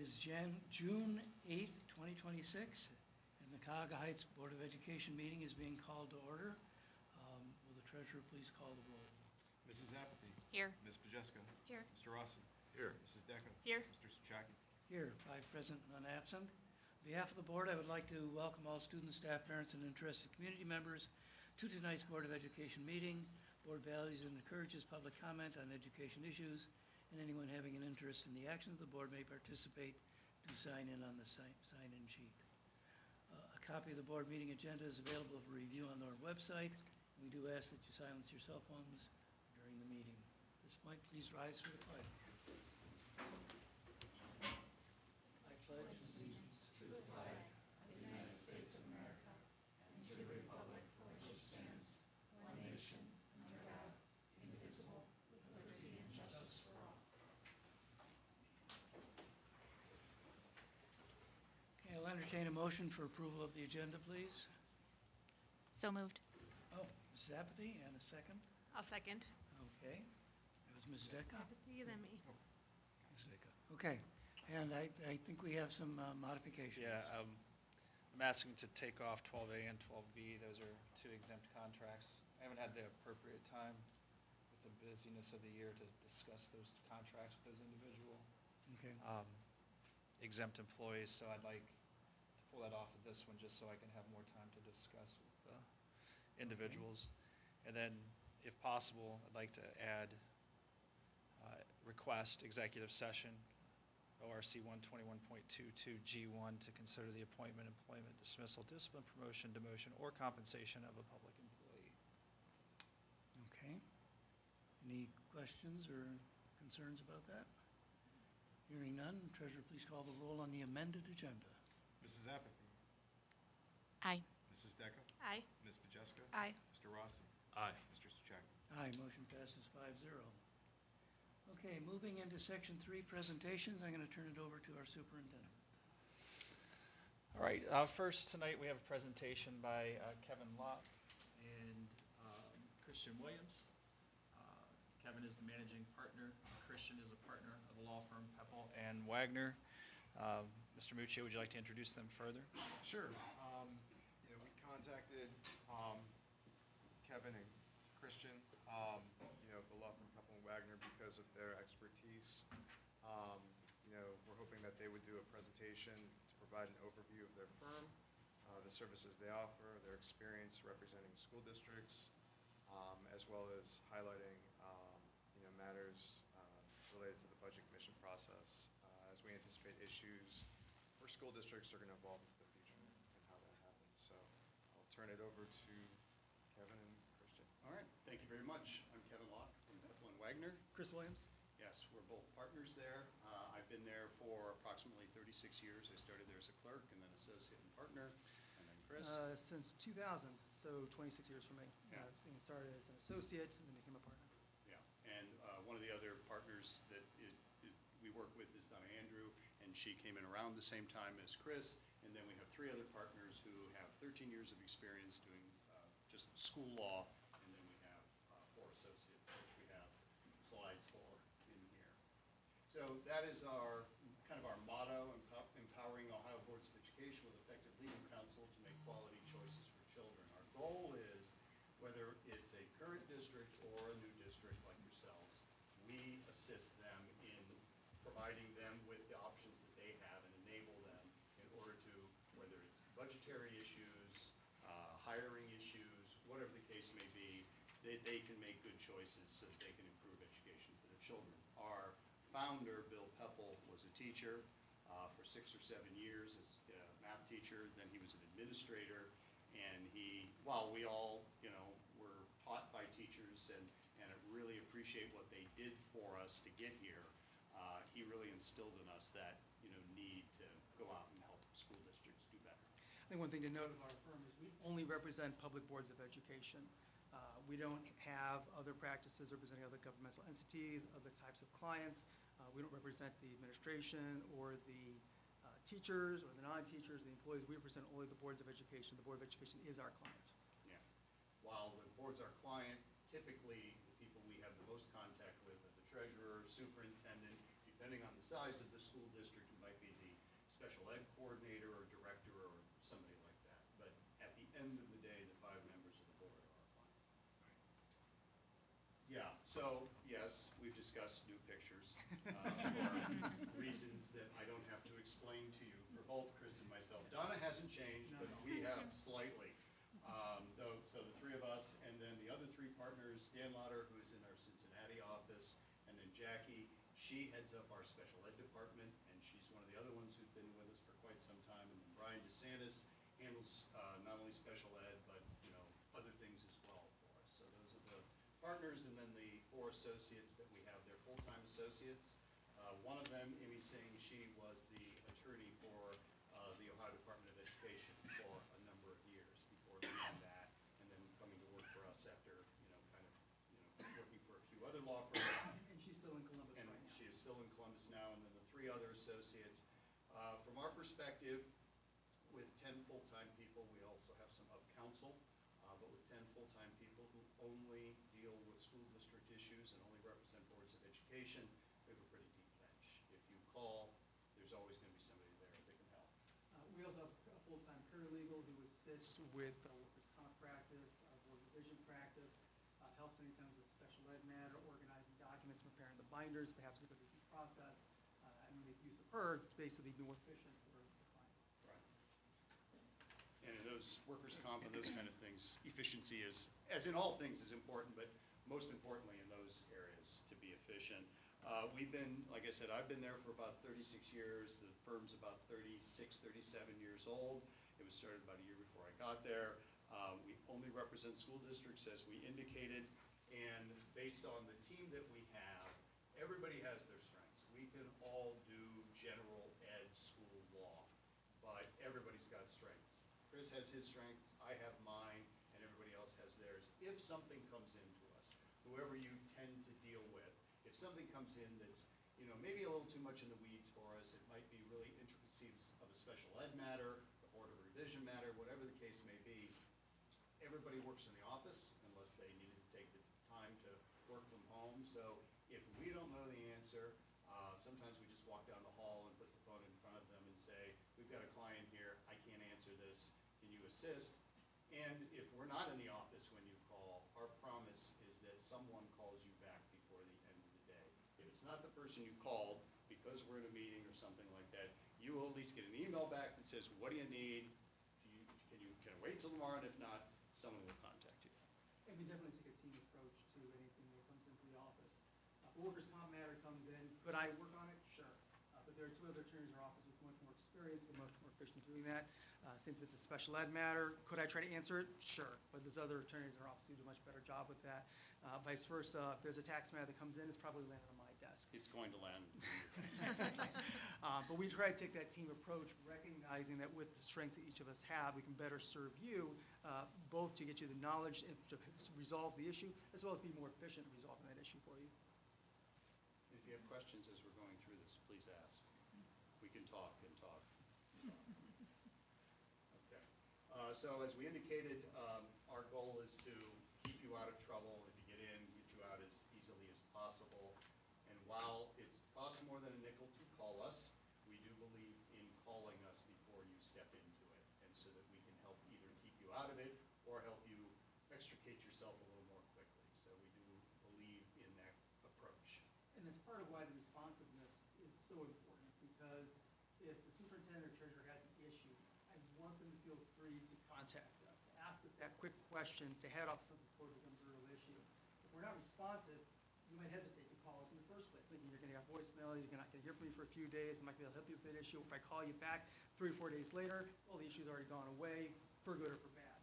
is June 8th, 2026, and the Cuyahoga Heights Board of Education meeting is being called to order. Will the treasurer please call the roll? Mrs. Apathy. Here. Ms. Pajeska. Here. Mr. Rossi. Here. Mrs. Decker. Here. Mr. Souchaki. Here, 5 present, none absent. On behalf of the board, I would like to welcome all students, staff, parents, and interested community members to tonight's Board of Education meeting. Board values and encourages public comment on education issues, and anyone having an interest in the action of the board may participate to sign in on the sign-in sheet. A copy of the board meeting agenda is available for review on our website. We do ask that you silence your cell phones during the meeting. At this point, please rise for the pledge. I pledge allegiance to the flag of the United States of America and to the republic for which it stands, one nation, under God, indivisible, with liberty and justice for all. Okay, I'll entertain a motion for approval of the agenda, please. So moved. Oh, Mrs. Apathy, and a second. I'll second. Okay. That was Mrs. Decker. Apathy, then me. Mrs. Decker. Okay. And I think we have some modifications. Yeah, I'm asking to take off 12A and 12B. Those are two exempt contracts. I haven't had the appropriate time with the busyness of the year to discuss those contracts with those individual Okay. exempt employees, so I'd like to pull that off of this one just so I can have more time to discuss with the individuals. And then, if possible, I'd like to add request executive session, ORC 121.22 G1, to consider the appointment, employment, dismissal, discipline, promotion, demotion, or compensation of a public employee. Okay. Any questions or concerns about that? Hearing none, treasurer, please call the roll on the amended agenda. Mrs. Apathy. Aye. Mrs. Decker. Aye. Ms. Pajeska. Aye. Mr. Rossi. Aye. Mr. Souchaki. Aye, motion passes 5-0. Okay, moving into section 3 presentations, I'm going to turn it over to our superintendent. All right, first tonight we have a presentation by Kevin Locke and Christian Williams. Kevin is the managing partner. Christian is a partner of the law firm Peppel and Wagner. Mr. Muccio, would you like to introduce them further? Sure. We contacted Kevin and Christian, the law firm Peppel and Wagner, because of their expertise. We're hoping that they would do a presentation to provide an overview of their firm, the services they offer, their experience representing school districts, as well as highlighting matters related to the budget commission process, as we anticipate issues where school districts are going to evolve into the future and how that happens. So I'll turn it over to Kevin and Christian. All right, thank you very much. I'm Kevin Locke from Peppel and Wagner. Chris Williams. Yes, we're both partners there. I've been there for approximately 36 years. I started there as a clerk and then associate and partner, and then Chris. Since 2000, so 26 years for me. Yeah. Things started as an associate and then became a partner. Yeah, and one of the other partners that we work with is Donna Andrew, and she came in around the same time as Chris. And then we have 3 other partners who have 13 years of experience doing just school law, and then we have 4 associates, which we have slides for in here. So that is our motto: empowering Ohio Boards of Education with effective legal counsel to make quality choices for children. Our goal is, whether it's a current district or a new district like yourselves, we assist them in providing them with the options that they have and enable them in order to, whether it's budgetary issues, hiring issues, whatever the case may be, they can make good choices so that they can improve education for their children. Our founder, Bill Peppel, was a teacher for 6 or 7 years as a math teacher. Then he was an administrator, and while we all, were taught by teachers and really appreciate what they did for us to get here, he really instilled in us that, need to go out and help school districts do better. I think one thing to note of our firm is we only represent public boards of education. We don't have other practices representing other governmental entities, other types of clients. We don't represent the administration or the teachers or the non-teachers, the employees. We represent only the boards of education. The Board of Education is our client. Yeah. While the board's our client, typically the people we have the most contact with are the treasurer, superintendent, depending on the size of the school district, who might be the special ed coordinator or director or somebody like that. But at the end of the day, the 5 members of the board are our client. Yeah, so, yes, we've discussed new pictures for reasons that I don't have to explain to you for both Chris and myself. Donna hasn't changed, but we have slightly. So the 3 of us, and then the other 3 partners, Dan Lauder, who is in our Cincinnati office, and then Jackie, she heads up our special ed department, and she's one of the other ones who's been with us for quite some time. And then Brian DeSantis handles not only special ed, but, other things as well for us. So those are the partners, and then the 4 associates that we have. They're full-time associates. One of them, Amy Singh, she was the attorney for the Ohio Department of Education for a number of years before leaving that, and then coming to work for us after, working for a few other law firms. And she's still in Columbus And right now. she is still in Columbus now, and then the 3 other associates. From our perspective, with 10 full-time people, we also have some of counsel, but with 10 full-time people who only deal with school district issues and only represent boards of education, we have a pretty deep bench. If you call, there's always going to be somebody there that can help. We also have a full-time paralegal who assists with workers' comp practice, board revision practice, helps anytime with special ed matter, organizing documents, preparing the binders, perhaps a review process, and we make use of her to basically be more efficient for the clients. Right. And in those workers' comp and those kind of things, efficiency is, as in all things, is important, but most importantly in those areas, to be efficient. We've been, like I said, I've been there for about 36 years. The firm's about 36, 37 years old. It was started about a year before I got there. We only represent school districts, as we indicated, and based on the team that we have, everybody has their strengths. We can all do general ed school law, but everybody's got strengths. Chris has his strengths, I have mine, and everybody else has theirs. If something comes into us, whoever you tend to deal with, if something comes in that's, maybe a little too much in the weeds for us, it might be really intricacies of a special ed matter, a board of revision matter, whatever the case may be, everybody works in the office unless they needed to take the time to work from home. So if we don't know the answer, sometimes we just walk down the hall and put the phone in front of them and say, we've got a client here, I can't answer this, can you assist? And if we're not in the office when you call, our promise is that someone calls you back before the end of the day. If it's not the person you called because we're in a meeting or something like that, you will at least get an email back that says, what do you need? Can I wait till tomorrow? And if not, someone will contact you. And we definitely take a team approach to anything that comes into the office. If a workers' comp matter comes in, could I work on it? Sure. But there are 2 other attorneys in our office with much more experience, but much more efficient doing that. Same if it's a special ed matter, could I try to answer it? Sure. But there's other attorneys in our office who do a much better job with that. Vice versa, if there's a tax matter that comes in, it's probably landing on my desk. It's going to land. But we try to take that team approach, recognizing that with the strengths that each of us have, we can better serve you, both to get you the knowledge and to resolve the issue, as well as be more efficient in resolving that issue for you. If you have questions as we're going through this, please ask. We can talk and talk. Okay. So as we indicated, our goal is to keep you out of trouble. If you get in, get you out as easily as possible. And while it costs more than a nickel to call us, we do believe in calling us before you step into it, and so that we can help either keep you out of it or help you extricate yourself a little more quickly. So we do believe in that approach. And that's part of why the responsiveness is so important, because if the superintendent or treasurer has an issue, I want them to feel free to contact us, to ask us that quick question, to head off something before it becomes a real issue. If we're not responsive, you might hesitate to call us in the first place, thinking you're going to have voicemail, you're not going to hear from me for a few days, I might be able to help you with that issue. If I call you back 3 or 4 days later, well, the issue's already gone away, for good or for bad.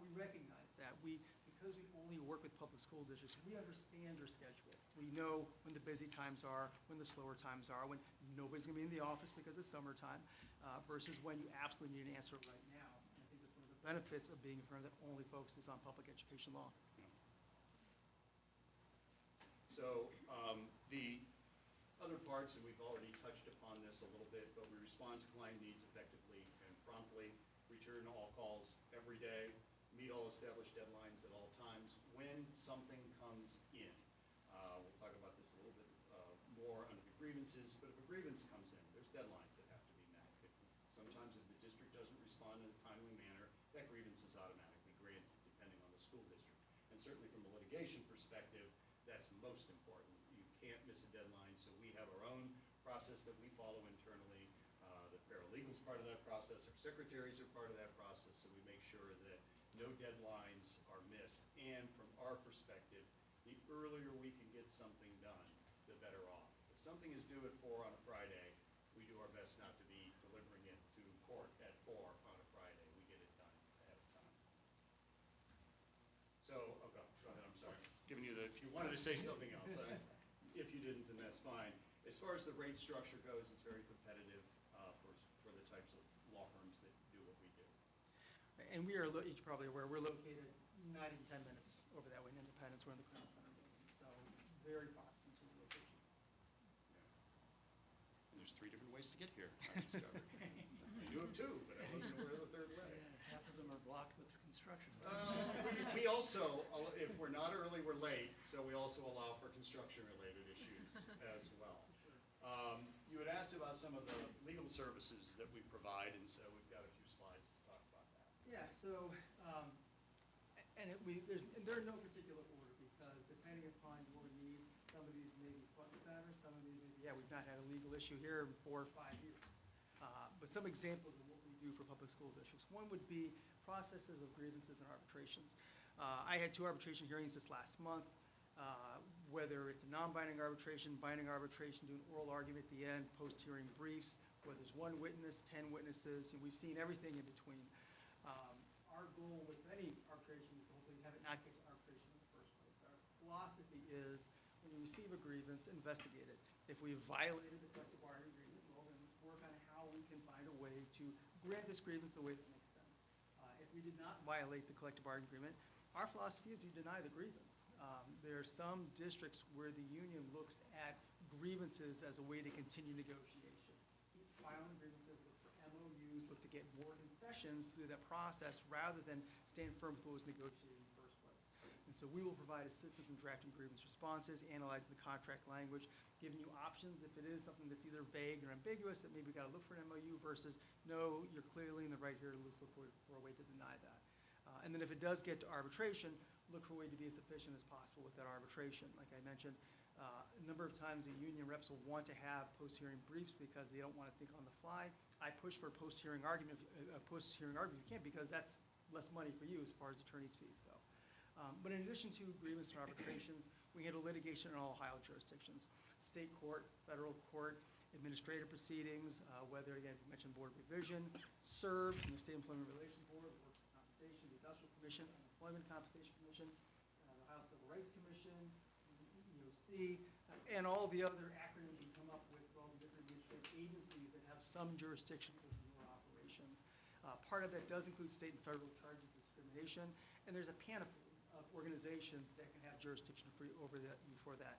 We recognize that. Because we only work with public school districts, we understand their schedule. We know when the busy times are, when the slower times are, when nobody's going to be in the office because it's summertime, versus when you absolutely need an answer right now. And I think that's one of the benefits of being a firm that only focuses on public education law. So the other parts, and we've already touched upon this a little bit, but we respond to client needs effectively and promptly, return all calls every day, meet all established deadlines at all times. When something comes in, we'll talk about this a little bit more under the grievances, but if a grievance comes in, there's deadlines that have to be met. respond in a timely manner, that grievance is automatically granted, depending on the school district. And certainly from a litigation perspective, that's most important. You can't miss a deadline, so we have our own process that we follow internally. The paralegal's part of that process, our secretaries are part of that process, so we make sure that no deadlines are missed. And from our perspective, the earlier we can get something done, the better off. If something is due at 4 on a Friday, we do our best not to be delivering it to court at 4 on a Friday. We get it done ahead of time. So, oh, go ahead, I'm sorry. Giving you the, if you wanted to say something else. If you didn't, then that's fine. As far as the rate structure goes, it's very competitive for the types of law firms that do what we do. And we are, you're probably aware, we're located not even 10 minutes over that way in Independence. We're in the Crown Center building, so very proximate to the location. And there's 3 different ways to get here, I discovered. I knew of 2, but I wasn't aware of the third way. Yeah, half of them are blocked with construction. We also, if we're not early, we're late, so we also allow for construction-related issues as well. You had asked about some of the legal services that we provide, and so we've got a few slides to talk about that. Yeah, so, they're in no particular order, because depending upon your needs, some of these may be front and center, some of these may be, we've not had a legal issue here in 4 or 5 years. But some examples of what we do for public school districts. One would be processes of grievances and arbitrations. I had 2 arbitration hearings this last month. Whether it's a non-binding arbitration, binding arbitration, doing oral argument at the end, post-hearing briefs, whether it's 1 witness, 10 witnesses, and we've seen everything in between. Our goal with any arbitration is to hopefully have it not get to arbitration in the first place. Our philosophy is, when you receive a grievance, investigate it. If we've violated the collective bargaining agreement, well, then work on how we can find a way to grant this grievance the way that makes sense. If we did not violate the collective bargaining agreement, our philosophy is you deny the grievance. There are some districts where the union looks at grievances as a way to continue negotiations. Keep filing grievances, look for MOUs, look to get more concessions through that process rather than stand firm with what was negotiated in the first place. And so we will provide assistance in drafting grievance responses, analyzing the contract language, giving you options if it is something that's either vague or ambiguous, that maybe we've got to look for an MOU versus, no, you're clearly in the right here, let's look for a way to deny that. And then if it does get to arbitration, look for a way to be as efficient as possible with that arbitration. Like I mentioned, a number of times the union reps will want to have post-hearing briefs because they don't want to think on the fly. I push for a post-hearing argument if you can, because that's less money for you as far as attorney's fees go. But in addition to grievance and arbitrations, we handle litigation in all Ohio jurisdictions: state court, federal court, administrative proceedings, whether, again, you mentioned Board of Revision, SERB, the State Employment Relations Board, the Workers' Compensation, the Industrial Commission, Unemployment Compensation Commission, the Ohio Civil Rights Commission, the EEOC, and all the other acronyms you come up with, all the different administrative agencies that have some jurisdiction over your operations. Part of that does include state and federal charges of discrimination, and there's a panoply of organizations that can have jurisdiction for you over that, for that.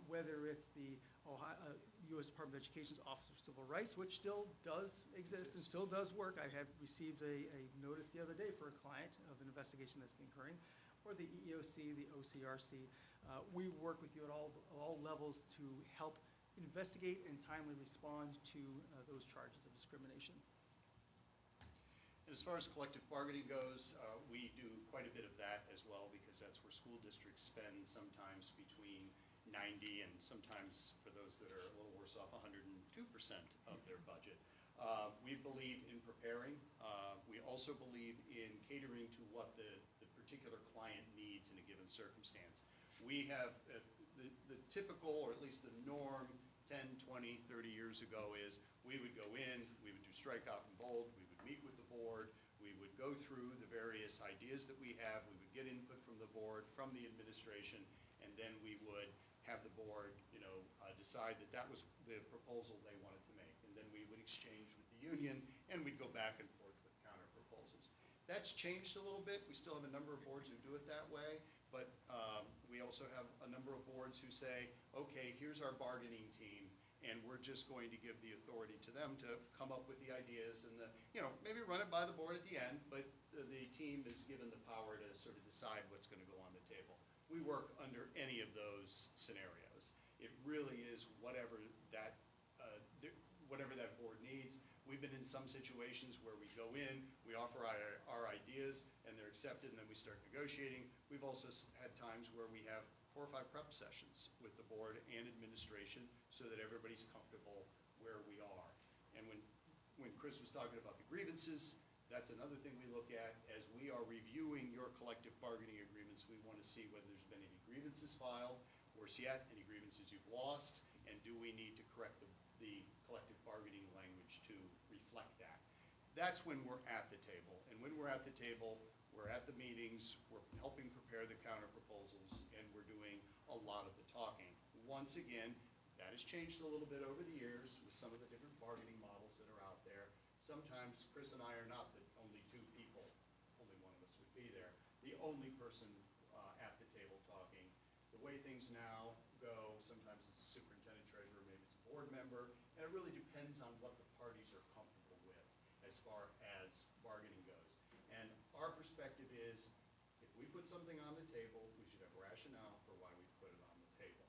Whether it's the U.S. Department of Education's Office of Civil Rights, which still does exist and still does work. I have received a notice the other day for a client of an investigation that's been occurring, or the EEOC, the OCRC. We work with you at all levels to help investigate and timely respond to those charges of discrimination. As far as collective bargaining goes, we do quite a bit of that as well, because that's where school districts spend sometimes between 90 and sometimes, for those that are a little worse off, 102% of their budget. We believe in preparing. We also believe in catering to what the particular client needs in a given circumstance. We have the typical, or at least the norm, 10, 20, 30 years ago is we would go in, we would do strikeout and bold, we would meet with the board, we would go through the various ideas that we have, we would get input from the board, from the administration, and then we would have the board, decide that that was the proposal they wanted to make. And then we would exchange with the union, and we'd go back and forth with counter proposals. That's changed a little bit. We still have a number of boards who do it that way, but we also have a number of boards who say, okay, here's our bargaining team, and we're just going to give the authority to them to come up with the ideas and maybe run it by the board at the end, but the team is given the power to sort of decide what's going to go on the table. We work under any of those scenarios. It really is whatever that board needs. We've been in some situations where we go in, we offer our ideas, and they're accepted, and then we start negotiating. We've also had times where we have 4 or 5 prep sessions with the board and administration so that everybody's comfortable where we are. And when Chris was talking about the grievances, that's another thing we look at. As we are reviewing your collective bargaining agreements, we want to see whether there's been any grievances filed, worse yet, any grievances you've lost, and do we need to correct the collective bargaining language to reflect that. That's when we're at the table. And when we're at the table, we're at the meetings, we're helping prepare the counter proposals, and we're doing a lot of the talking. Once again, that has changed a little bit over the years with some of the different bargaining models that are out there. Sometimes Chris and I are not the only 2 people, only one of us would be there, the only person at the table talking. The way things now go, sometimes it's a superintendent treasurer, maybe it's a board member, and it really depends on what the parties are comfortable with as far as bargaining goes. And our perspective is, if we put something on the table, we should have rationale for why we put it on the table.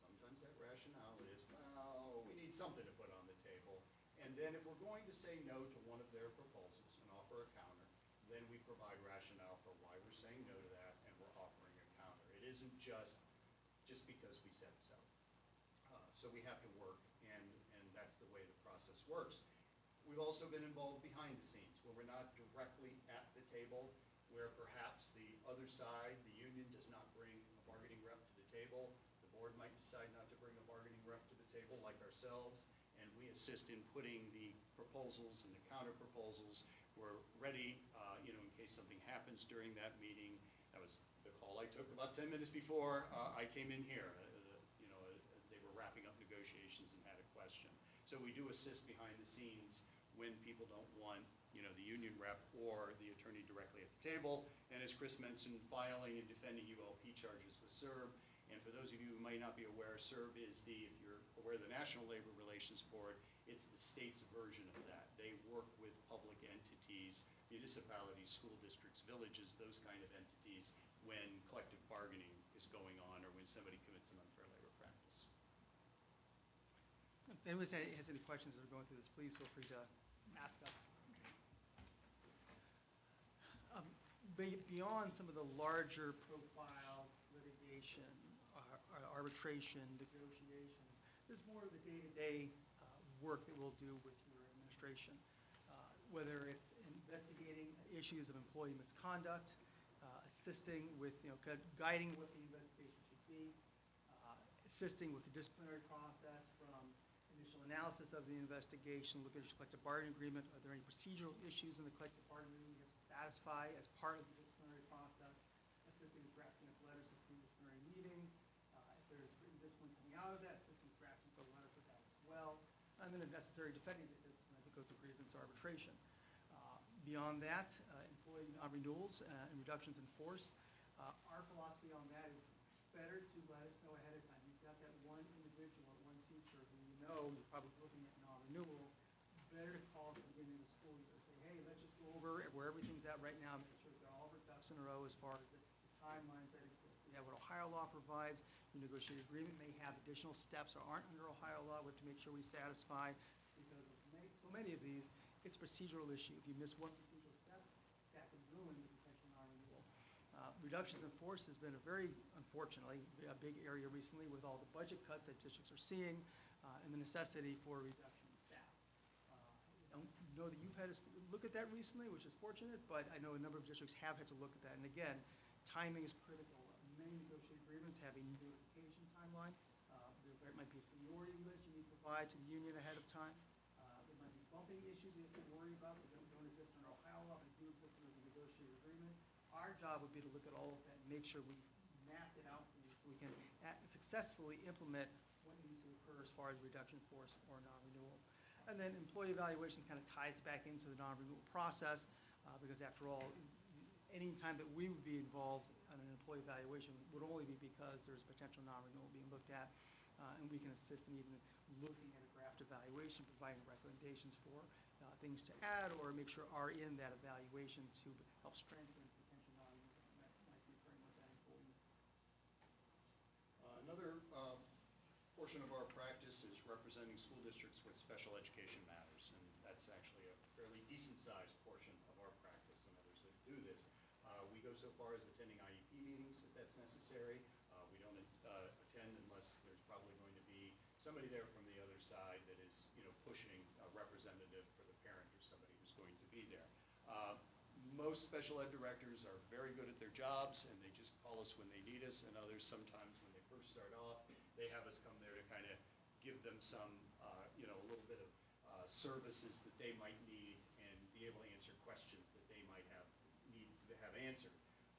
Sometimes that rationale is, well, we need something to put on the table. And then if we're going to say no to one of their proposals and offer a counter, then we provide rationale for why we're saying no to that and we're offering a counter. It isn't just because we said so. So we have to work, and that's the way the process works. We've also been involved behind the scenes where we're not directly at the table, where perhaps the other side, the union, does not bring a bargaining rep to the table. The board might decide not to bring a bargaining rep to the table like ourselves, and we assist in putting the proposals and the counter proposals. We're ready, in case something happens during that meeting. That was the call I took about 10 minutes before I came in here. They were wrapping up negotiations and had a question. So we do assist behind the scenes when people don't want, the union rep or the attorney directly at the table. And as Chris mentioned, filing and defending ULP charges with SERB. And for those of you who might not be aware, SERB is if you're aware of the National Labor Relations Board, it's the state's version of that. They work with public entities, municipalities, school districts, villages, those kind of entities when collective bargaining is going on or when somebody commits an unfair labor practice. If anyone has any questions as we're going through this, please feel free to ask us. Beyond some of the larger profile litigation, arbitration, negotiations, there's more of the day-to-day work that we'll do with your administration, whether it's investigating issues of employee misconduct, assisting with, guiding what the investigation should be, assisting with the disciplinary process from initial analysis of the investigation, look at the collective bargaining agreement. Are there any procedural issues in the collective bargaining agreement we have to satisfy as part of the disciplinary process? Assisting with drafting up letters of pre-disciplinary meetings. If there's written discipline coming out of that, assisting with drafting up a letter for that as well. And then if necessary, defending the discipline that goes to grievance arbitration. Beyond that, employee non-renewals and reductions in force. Our philosophy on that is better to let us know ahead of time. You've got that one individual or one teacher who you're probably looking at non-renewal. Better to call at the beginning of the school year. Say, hey, let's just go over where everything's at right now. Make sure we've got all of our ducks in a row as far as the timelines that exist. We have what Ohio law provides. The negotiated agreement may have additional steps or aren't under Ohio law, which to make sure we satisfy. Because of so many of these, it's a procedural issue. If you miss one procedural step, that could ruin the potential non-renewal. Reductions in force has been unfortunately, a big area recently with all the budget cuts that districts are seeing and the necessity for a reduction in staff. I don't know that you've had to look at that recently, which is fortunate, but I know a number of districts have had to look at that. And again, timing is critical. Many negotiated agreements have a notification timeline. There might be a seniority list you need to provide to the union ahead of time. There might be bumping issues you have to worry about that don't exist under Ohio law, but do exist under the negotiated agreement. Our job would be to look at all of that and make sure we've mapped it out for you so we can successfully implement what needs to occur as far as reduction in force or non-renewal. And then employee evaluation kind of ties back into the non-renewal process because after all, any time that we would be involved in an employee evaluation would only be because there's potential non-renewal being looked at, and we can assist in even looking at a draft evaluation, providing recommendations for things to add or make sure are in that evaluation to help strengthen potential non-renewal that might be occurring with that employee. Another portion of our practice is representing school districts with special education matters, and that's It's actually a fairly decent-sized portion of our practice and others that do this. We go so far as attending IEP meetings if that's necessary. We don't attend unless there's probably going to be somebody there from the other side that is, pushing a representative for the parent or somebody who's going to be there. Most special ed directors are very good at their jobs, and they just call us when they need us, and others sometimes when they first start off, they have us come there to kind of give them some, a little bit of services that they might need and be able to answer questions that they might need to have answered.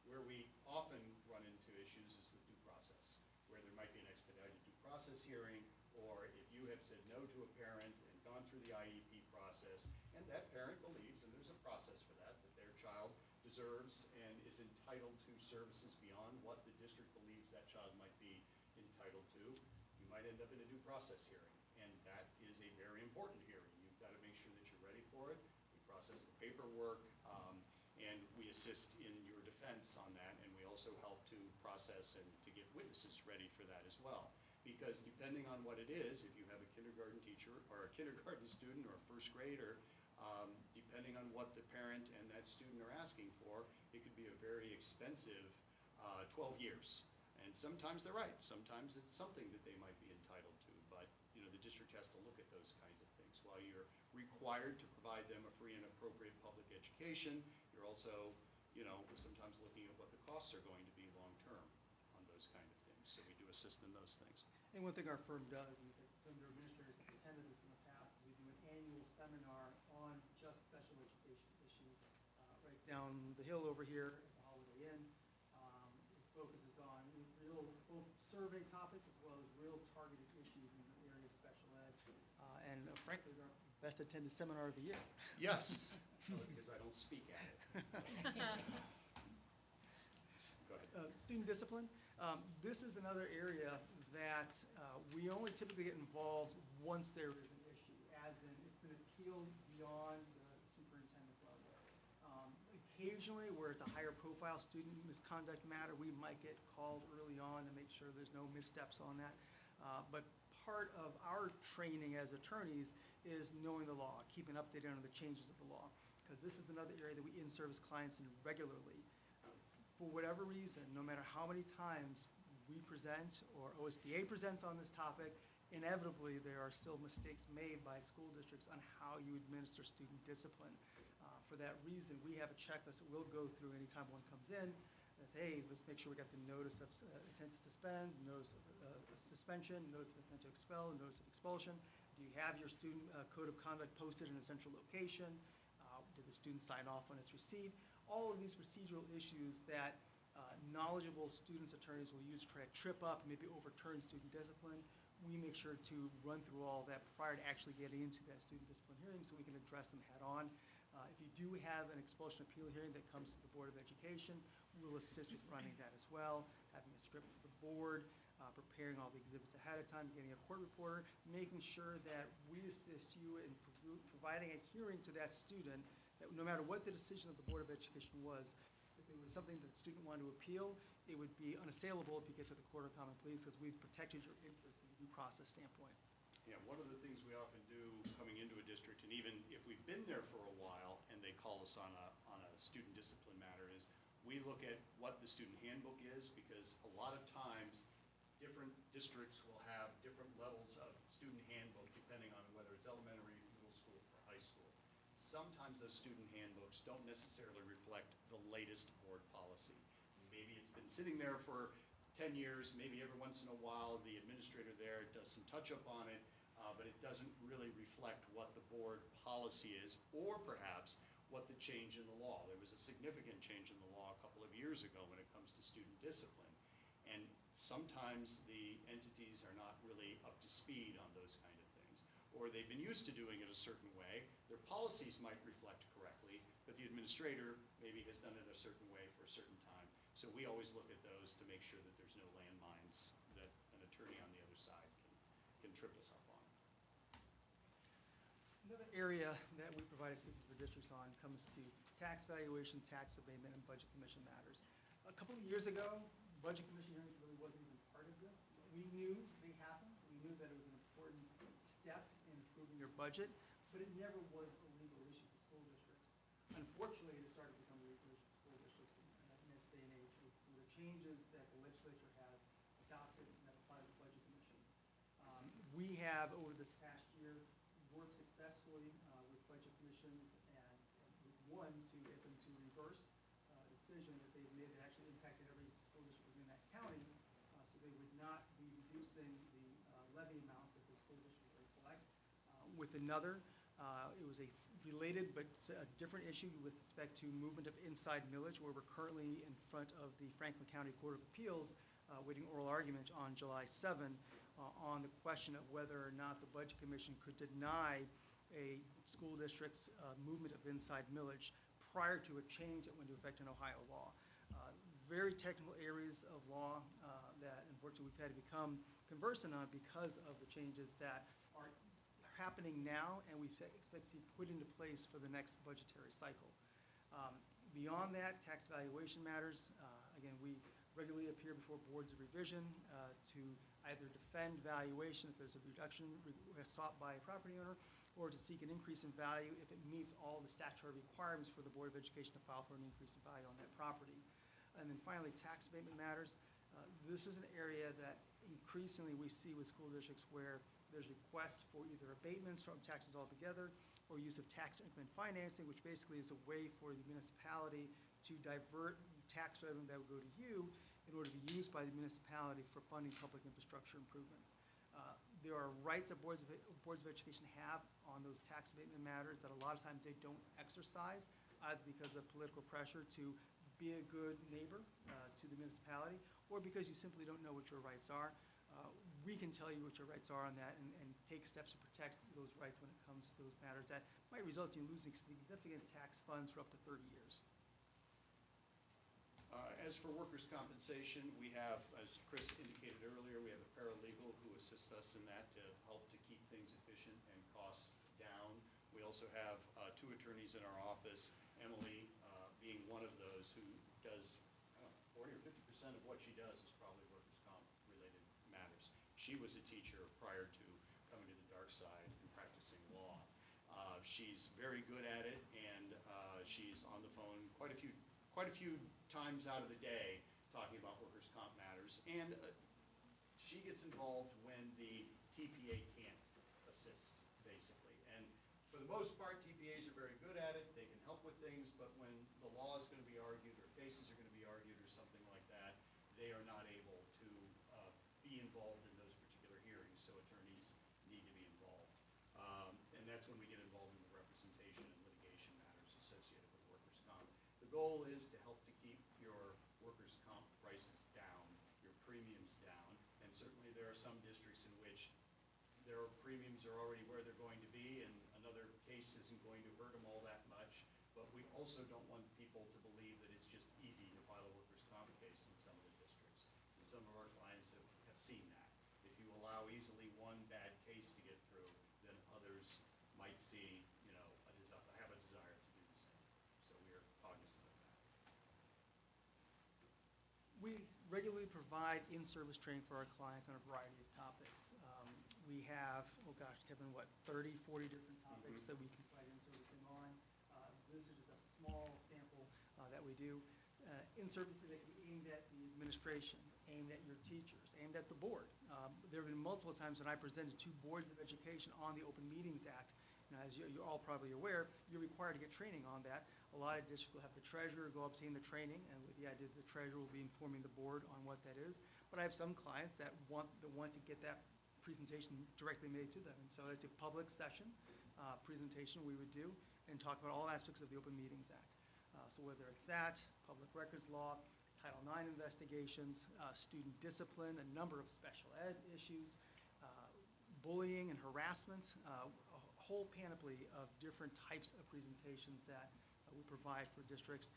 Where we often run into issues is with due process, where there might be an expedited due process hearing, or if you have said no to a parent and gone through the IEP process, and that parent believes, and there's a process for that their child deserves and is entitled to services beyond what the district believes that child might be entitled to, you might end up in a due process hearing. And that is a very important hearing. You've got to make sure that you're ready for it. We process the paperwork, and we assist in your defense on that, and we also help to process and to get witnesses ready for that as well. Because depending on what it is, if you have a kindergarten teacher or a kindergarten student or a first grader, depending on what the parent and that student are asking for, it could be a very expensive 12 years. And sometimes they're right. Sometimes it's something that they might be entitled to. But, the district has to look at those kinds of things. While you're required to provide them a free and appropriate public education, you're also, sometimes looking at what the costs are going to be long-term on those kind of things. So we do assist in those things. And one thing our firm does, and some of your administrators have attended this in the past, is we do an annual seminar on just special education issues. Right down the hill over here at the Holiday Inn. It focuses on real, both survey topics as well as real targeted issues in the area of special ed. And frankly, they're our best attended seminar of the year. Yes, because I don't speak at it. Go ahead. Student discipline. This is another area that we only typically get involved once there is an issue, as in it's been appealed beyond the superintendent level. Occasionally, where it's a higher profile student misconduct matter, we might get called early on to make sure there's no missteps on that. But part of our training as attorneys is knowing the law, keeping updated on the changes of the law, because this is another area that we in-service clients in regularly. For whatever reason, no matter how many times we present or OSBA presents on this topic, inevitably there are still mistakes made by school districts on how you administer student discipline. For that reason, we have a checklist that we'll go through anytime one comes in. That's, hey, let's make sure we got the notice of intent to suspend, notice of suspension, notice of intent to expel, notice of expulsion. Do you have your student code of conduct posted in a central location? Did the student sign off on its receipt? All of these procedural issues that knowledgeable students' attorneys will use to try to trip up and maybe overturn student discipline. We make sure to run through all of that prior to actually getting into that student discipline hearing so we can address them head on. If you do have an expulsion appeal hearing that comes to the Board of Education, we'll assist with running that as well, having a script for the board, preparing all the exhibits ahead of time, getting a court reporter, making sure that we assist you in providing a hearing to that student, that no matter what the decision of the Board of Education was, if it was something that the student wanted to appeal, it would be unassailable if you get to the Court of Common Pleas, because we've protected your interest from a due process standpoint. Yeah, one of the things we often do coming into a district, and even if we've been there for a while and they call us on a student discipline matter, is we look at what the student handbook is, because a lot of times different districts will have different levels of student handbook depending on whether it's elementary, middle school, or high school. Sometimes those student handbooks don't necessarily reflect the latest board policy. Maybe it's been sitting there for 10 years, maybe every once in a while the administrator there does some touch-up on it, but it doesn't really reflect what the board policy is, or perhaps what the change in the law. There was a significant change in the law a couple of years ago when it comes to student discipline. And sometimes the entities are not really up to speed on those kind of things, or they've been used to doing it a certain way. Their policies might reflect correctly, but the administrator maybe has done it a certain way for a certain time. So we always look at those to make sure that there's no landmines that an attorney on the other side can trip us up on. Another area that we provide assistance for districts on comes to tax valuation, tax abatement, and budget commission matters. A couple of years ago, budget commission hearings really wasn't even part of this. We knew they happened. We knew that it was an important step in improving your budget, but it never was a legal unfortunately, it is starting to become reimbursed school districts in this day and age with some of the changes that the legislature has adopted and that apply to the budget commissions. We have, over this past year, worked successfully with budget commissions and with one to get them to reverse a decision that they've made that actually impacted every school district within that county, so they would not be reducing the levy amounts that the school district would collect. With another, it was related but a different issue with respect to movement of inside millage, where we're currently in front of the Franklin County Court of Appeals, waiting oral argument on July 7 on the question of whether or not the Budget Commission could deny a school district's movement of inside millage prior to a change that went into effect in Ohio law. Very technical areas of law that unfortunately we've had to become conversant on because of the changes that are happening now and we expect to see put into place for the next budgetary cycle. Beyond that, tax valuation matters. Again, we regularly appear before boards of revision to either defend valuation if there's a reduction sought by a property owner, or to seek an increase in value if it meets all the statutory requirements for the Board of Education to file for an increase in value on that property. And then finally, tax abatement matters. This is an area that increasingly we see with school districts where there's requests for either abatements from taxes altogether or use of tax increment financing, which basically is a way for the municipality to divert tax revenue that would go to you in order to be used by the municipality for funding public infrastructure improvements. There are rights that boards of education have on those tax abatement matters that a lot of times they don't exercise, either because of political pressure to be a good neighbor to the municipality, or because you simply don't know what your rights are. We can tell you what your rights are on that and take steps to protect those rights when it comes to those matters that might result in losing significant tax funds for up to 30 years. As for workers' compensation, we have, as Chris indicated earlier, we have a paralegal who assists us in that to help to keep things efficient and costs down. We also have two attorneys in our office, Emily being one of those who does, I don't know, 40 or 50% of what she does is probably workers' comp related matters. She was a teacher prior to coming to the dark side and practicing law. She's very good at it, and she's on the phone quite a few times out of the day talking about workers' comp matters. And she gets involved when the TPA can't assist, basically. And for the most part, TPAs are very good at it. They can help with things, but when the law is going to be argued or cases are going to be argued or something like that, they are not able to be involved in those particular hearings, so attorneys need to be involved. And that's when we get involved in the representation and litigation matters associated with workers' comp. The goal is to help to keep your workers' comp prices down, your premiums down, and certainly there are some districts in which their premiums are already where they're going to be, and another case isn't going to hurt them all that much. But we also don't want people to believe that it's just easy to file a workers' comp case in some of the districts. And some of our clients have seen that. If you allow easily one bad case to get through, then others might see, have a desire to do the same. So we are cognizant of that. We regularly provide in-service training for our clients on a variety of topics. We have, Kevin, 30, 40 different topics that we can provide in-servicing on. This is just a small sample that we do. In-services that can be aimed at the administration, aimed at your teachers, aimed at the board. There have been multiple times when I presented to boards of education on the Open Meetings Act. Now, as you're all probably aware, you're required to get training on that. A lot of districts will have the treasurer go obtain the training, and with the idea that the treasurer will be informing the board on what that is. But I have some clients that want to get that presentation directly made to them. And so it's a public session presentation we would do and talk about all aspects of the Open Meetings Act. So whether it's that, public records law, Title IX investigations, student discipline, a number of special ed issues, bullying and harassment, a whole panoply of different types of presentations that we provide for districts.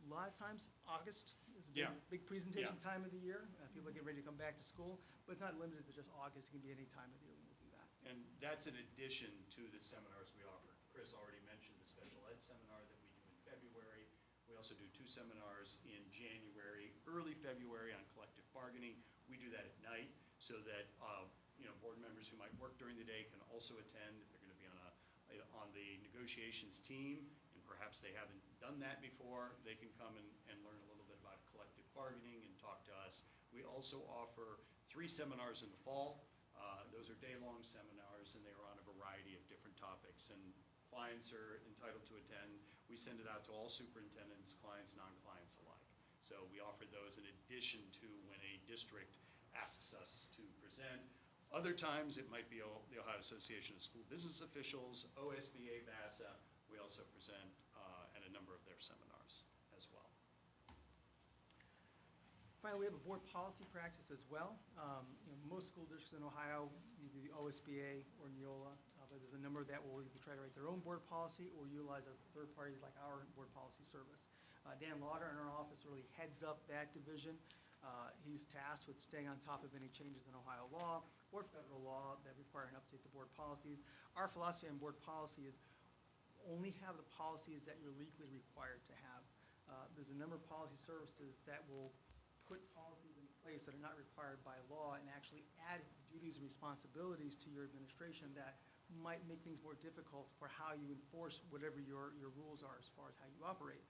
A lot of times, August is a big presentation time of the year. People are getting ready to come back to school, but it's not limited to just August. It can be any time of the year when we'll do that. And that's in addition to the seminars we offer. Chris already mentioned the special ed seminar that we do in February. We also do 2 seminars in January, early February on collective bargaining. We do that at night so that board members who might work during the day can also attend if they're going to be on the negotiations team, and perhaps they haven't done that before, they can come and learn a little bit about collective bargaining and talk to us. We also offer 3 seminars in the fall. Those are day-long seminars, and they are on a variety of different topics, and clients are entitled to attend. We send it out to all superintendents, clients, non-clients alike. So we offer those in addition to when a district asks us to present. Other times, it might be the Ohio Association of School Business Officials, OSBA, VASA. We also present at a number of their seminars as well. Finally, we have a board policy practice as well. Most school districts in Ohio, either the OSBA or Neola, but there's a number that will either try to write their own board policy or utilize a third party like our board policy service. Dan Lauder in our office really heads up that division. He's tasked with staying on top of any changes in Ohio law or federal law that require and update the board policies. Our philosophy on board policy is only have the policies that you're legally required to have. There's a number of policy services that will put policies in place that are not required by law and actually add duties and responsibilities to your administration that might make things more difficult for how you enforce whatever your rules are as far as how you operate.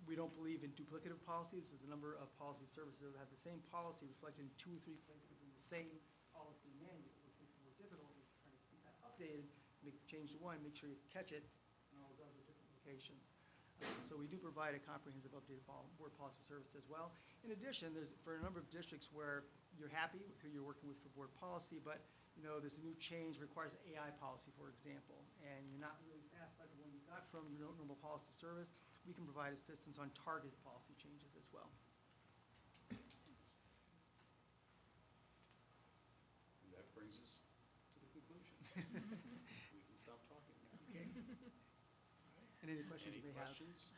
We don't believe in duplicative policies. There's a number of policy services that have the same policy reflected in 2 or 3 places in the same policy manual, which makes it more difficult if you're trying to keep that updated, make the change to one, make sure you catch it in all those other different locations. So we do provide a comprehensive updated board policy service as well. In addition, there's for a number of districts where you're happy with who you're working with for board policy, but there's a new change requires AI policy, for example, and you're not really satisfied with the one you got from your normal policy service. We can provide assistance on targeted policy changes as well. And that brings us to the conclusion. We can stop talking now. Okay. And any questions Any you may have? questions?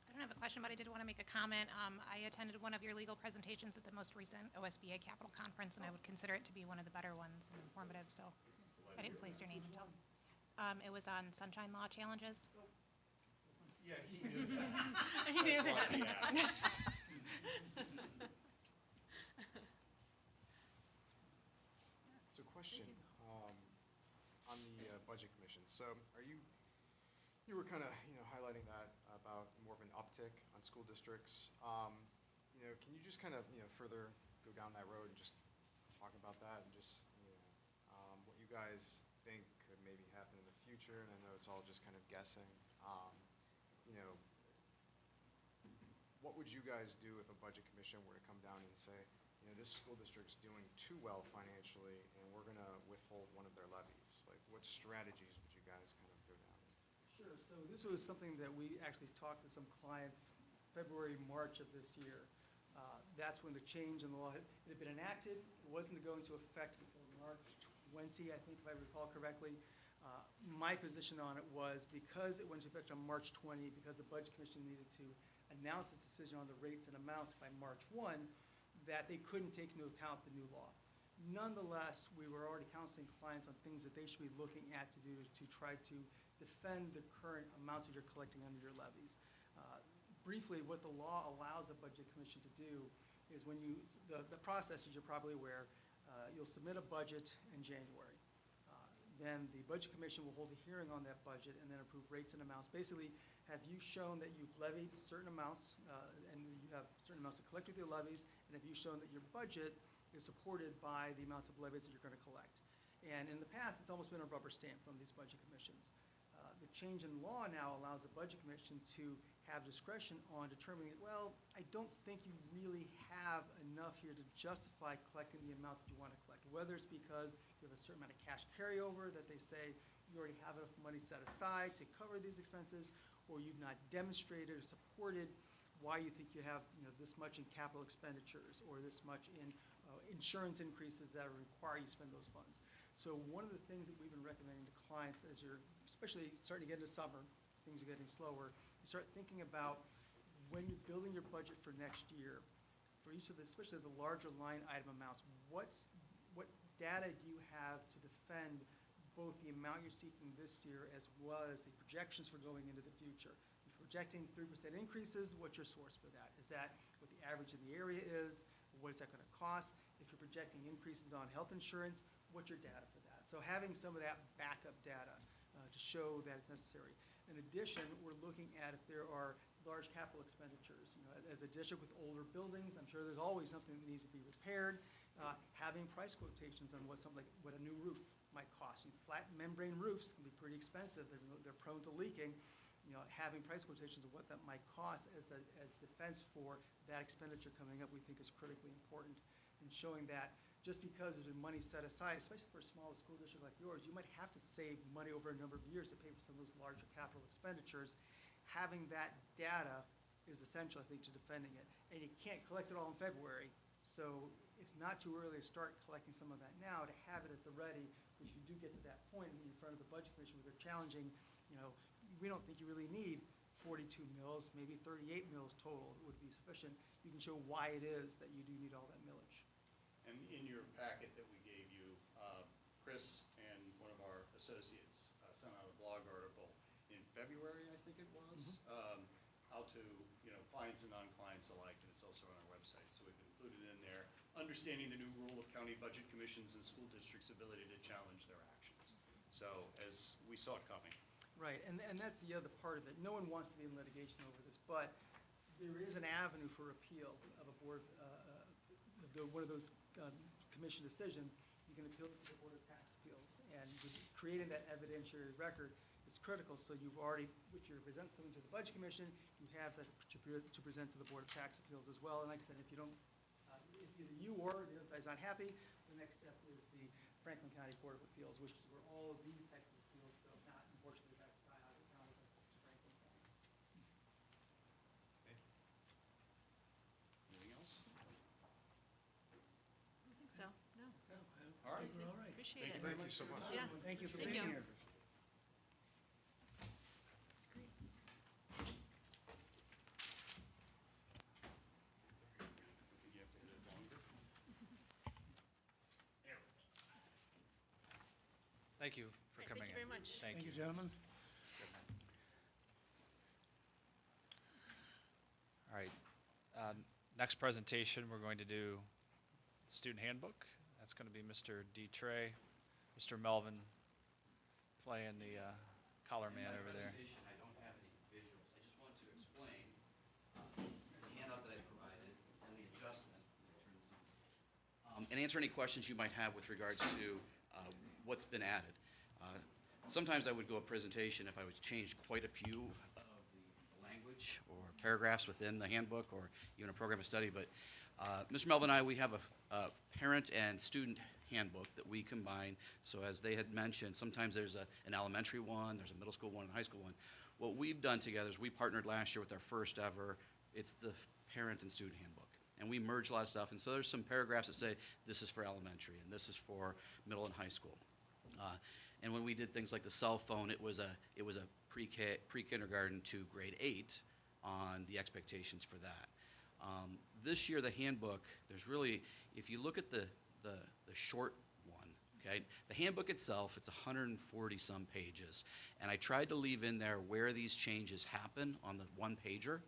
I don't have a question, but I did want to make a comment. I attended one of your legal presentations at the most recent OSBA Capital Conference, and I would consider it to be one of the better ones and informative, so I didn't place your name until. It was on sunshine law challenges. Yeah, he knew that. I knew That's why he that. asked. So question, on the Budget Commission. So you were kind of, highlighting that about more of an uptick on school districts. Can you just kind of, further go down that road and just talk about that and just, what you guys think could maybe happen in the future? And I know it's all just kind of guessing. What would you guys do if a Budget Commission were to come down and say, this school district's doing too well financially, and we're going to withhold one of their levies? Like, what strategies would you guys kind of go down? Sure. So this was something that we actually talked to some clients February, March of this year. That's when the change in the law had been enacted. It wasn't to go into effect until March 20, I think, if I recall correctly. My position on it was because it went into effect on March 20, because the Budget Commission needed to announce its decision on the rates and amounts by March 1, that they couldn't take into account the new law. Nonetheless, we were already counseling clients on things that they should be looking at to do to try to defend the current amounts that you're collecting under your levies. Briefly, what the law allows a Budget Commission to do is when the process, as you're probably aware, you'll submit a budget in January. Then the Budget Commission will hold a hearing on that budget and then approve rates and amounts. Basically, have you shown that you've levied certain amounts and you have certain amounts to collect with your levies, and have you shown that your budget is supported by the amounts of levies that you're going to collect? And in the past, it's almost been a rubber stamp from these Budget Commissions. The change in law now allows the Budget Commission to have discretion on determining, well, I don't think you really have enough here to justify collecting the amount that you want to collect, whether it's because you have a certain amount of cash carryover that they say you already have enough money set aside to cover these expenses, or you've not demonstrated or supported why you think you have this much in capital expenditures or this much in insurance increases that require you to spend those funds. So one of the things that we've been recommending to clients as you're especially starting to get into summer, things are getting slower, you start thinking about when you're building your budget for next year, for each of the, especially the larger line item amounts, what data do you have to defend both the amount you're seeking this year as well as the projections for going into the future? If you're projecting 3% increases, what's your source for that? Is that what the average in the area is? What is that going to cost? If you're projecting increases on health insurance, what's your data for that? So having some of that backup data to show that it's necessary. In addition, we're looking at if there are large capital expenditures. As a district with older buildings, I'm sure there's always something that needs to be repaired. Having price quotations on what a new roof might cost. Flat membrane roofs can be pretty expensive. They're prone to leaking. Having price quotations of what that might cost as defense for that expenditure coming up, we think is critically important. And showing that just because there's money set aside, especially for a small school district like yours, you might have to save money over a number of years to pay for some of those larger capital expenditures. Having that data is essential, I think, to defending it. And you can't collect it all in February, so it's not too early to start collecting some of that now to have it at the ready. If you do get to that point when you're in front of the Budget Commission where they're challenging, we don't think you really need 42 mills, maybe 38 mills total would be sufficient. You can show why it is that you do need all that millage. And in your packet that we gave you, Chris and one of our associates sent out a blog article in February, I think it was, how to, clients and non-clients alike, and it's also on our website, so we've included in there, understanding the new rule of county budget commissions and school districts' ability to challenge their actions. So as we saw it coming. Right, and that's the other part of it. No one wants to be in litigation over this, but there is an avenue for appeal of a board, one of those commission decisions. You can appeal to the Board of Tax Appeals, and creating that evidentiary record is critical. So you've already, if you present something to the Budget Commission, you have that to present to the Board of Tax Appeals as well. And like I said, if you don't, if either you or the other side's not happy, the next step is the Franklin County Board of Appeals, which is where all of these types of appeals go, not unfortunately back to Cuyahoga County, but to Franklin County. Okay. Anything else? I don't think so, no. All right. We're all right. Appreciate Thank it. you very much so much. Yeah. Thank you for Thank being you. here. You have to hit it longer. Thank you for Yeah, coming in. thank you very much. Thank you. Gentlemen. All right. Next presentation, we're going to do student handbook. That's going to be Mr. D. Trey, Mr. Melvin playing the collar man over there. In my presentation, I don't have any visuals. I just want to explain the handout that I provided and the adjustment. And answer any questions you might have with regards to what's been added. Sometimes I would go a presentation if I would change quite a few of the language or paragraphs within the handbook or even a program of study, but Mr. Melvin and I, we have a parent and student handbook that we combine. So as they had mentioned, sometimes there's an elementary one, there's a middle school one, and a high school one. What we've done together is we partnered last year with our first ever, it's the parent and student handbook. And we merged a lot of stuff, and so there's some paragraphs that say this is for elementary and this is for middle and high school. And when we did things like the cell phone, it was a pre-kindergarten to grade 8 on the expectations for that. This year, the handbook, there's really, if you look at the short one, okay, the handbook itself, it's 140-some pages. And I tried to leave in there where these changes happen on the one-pager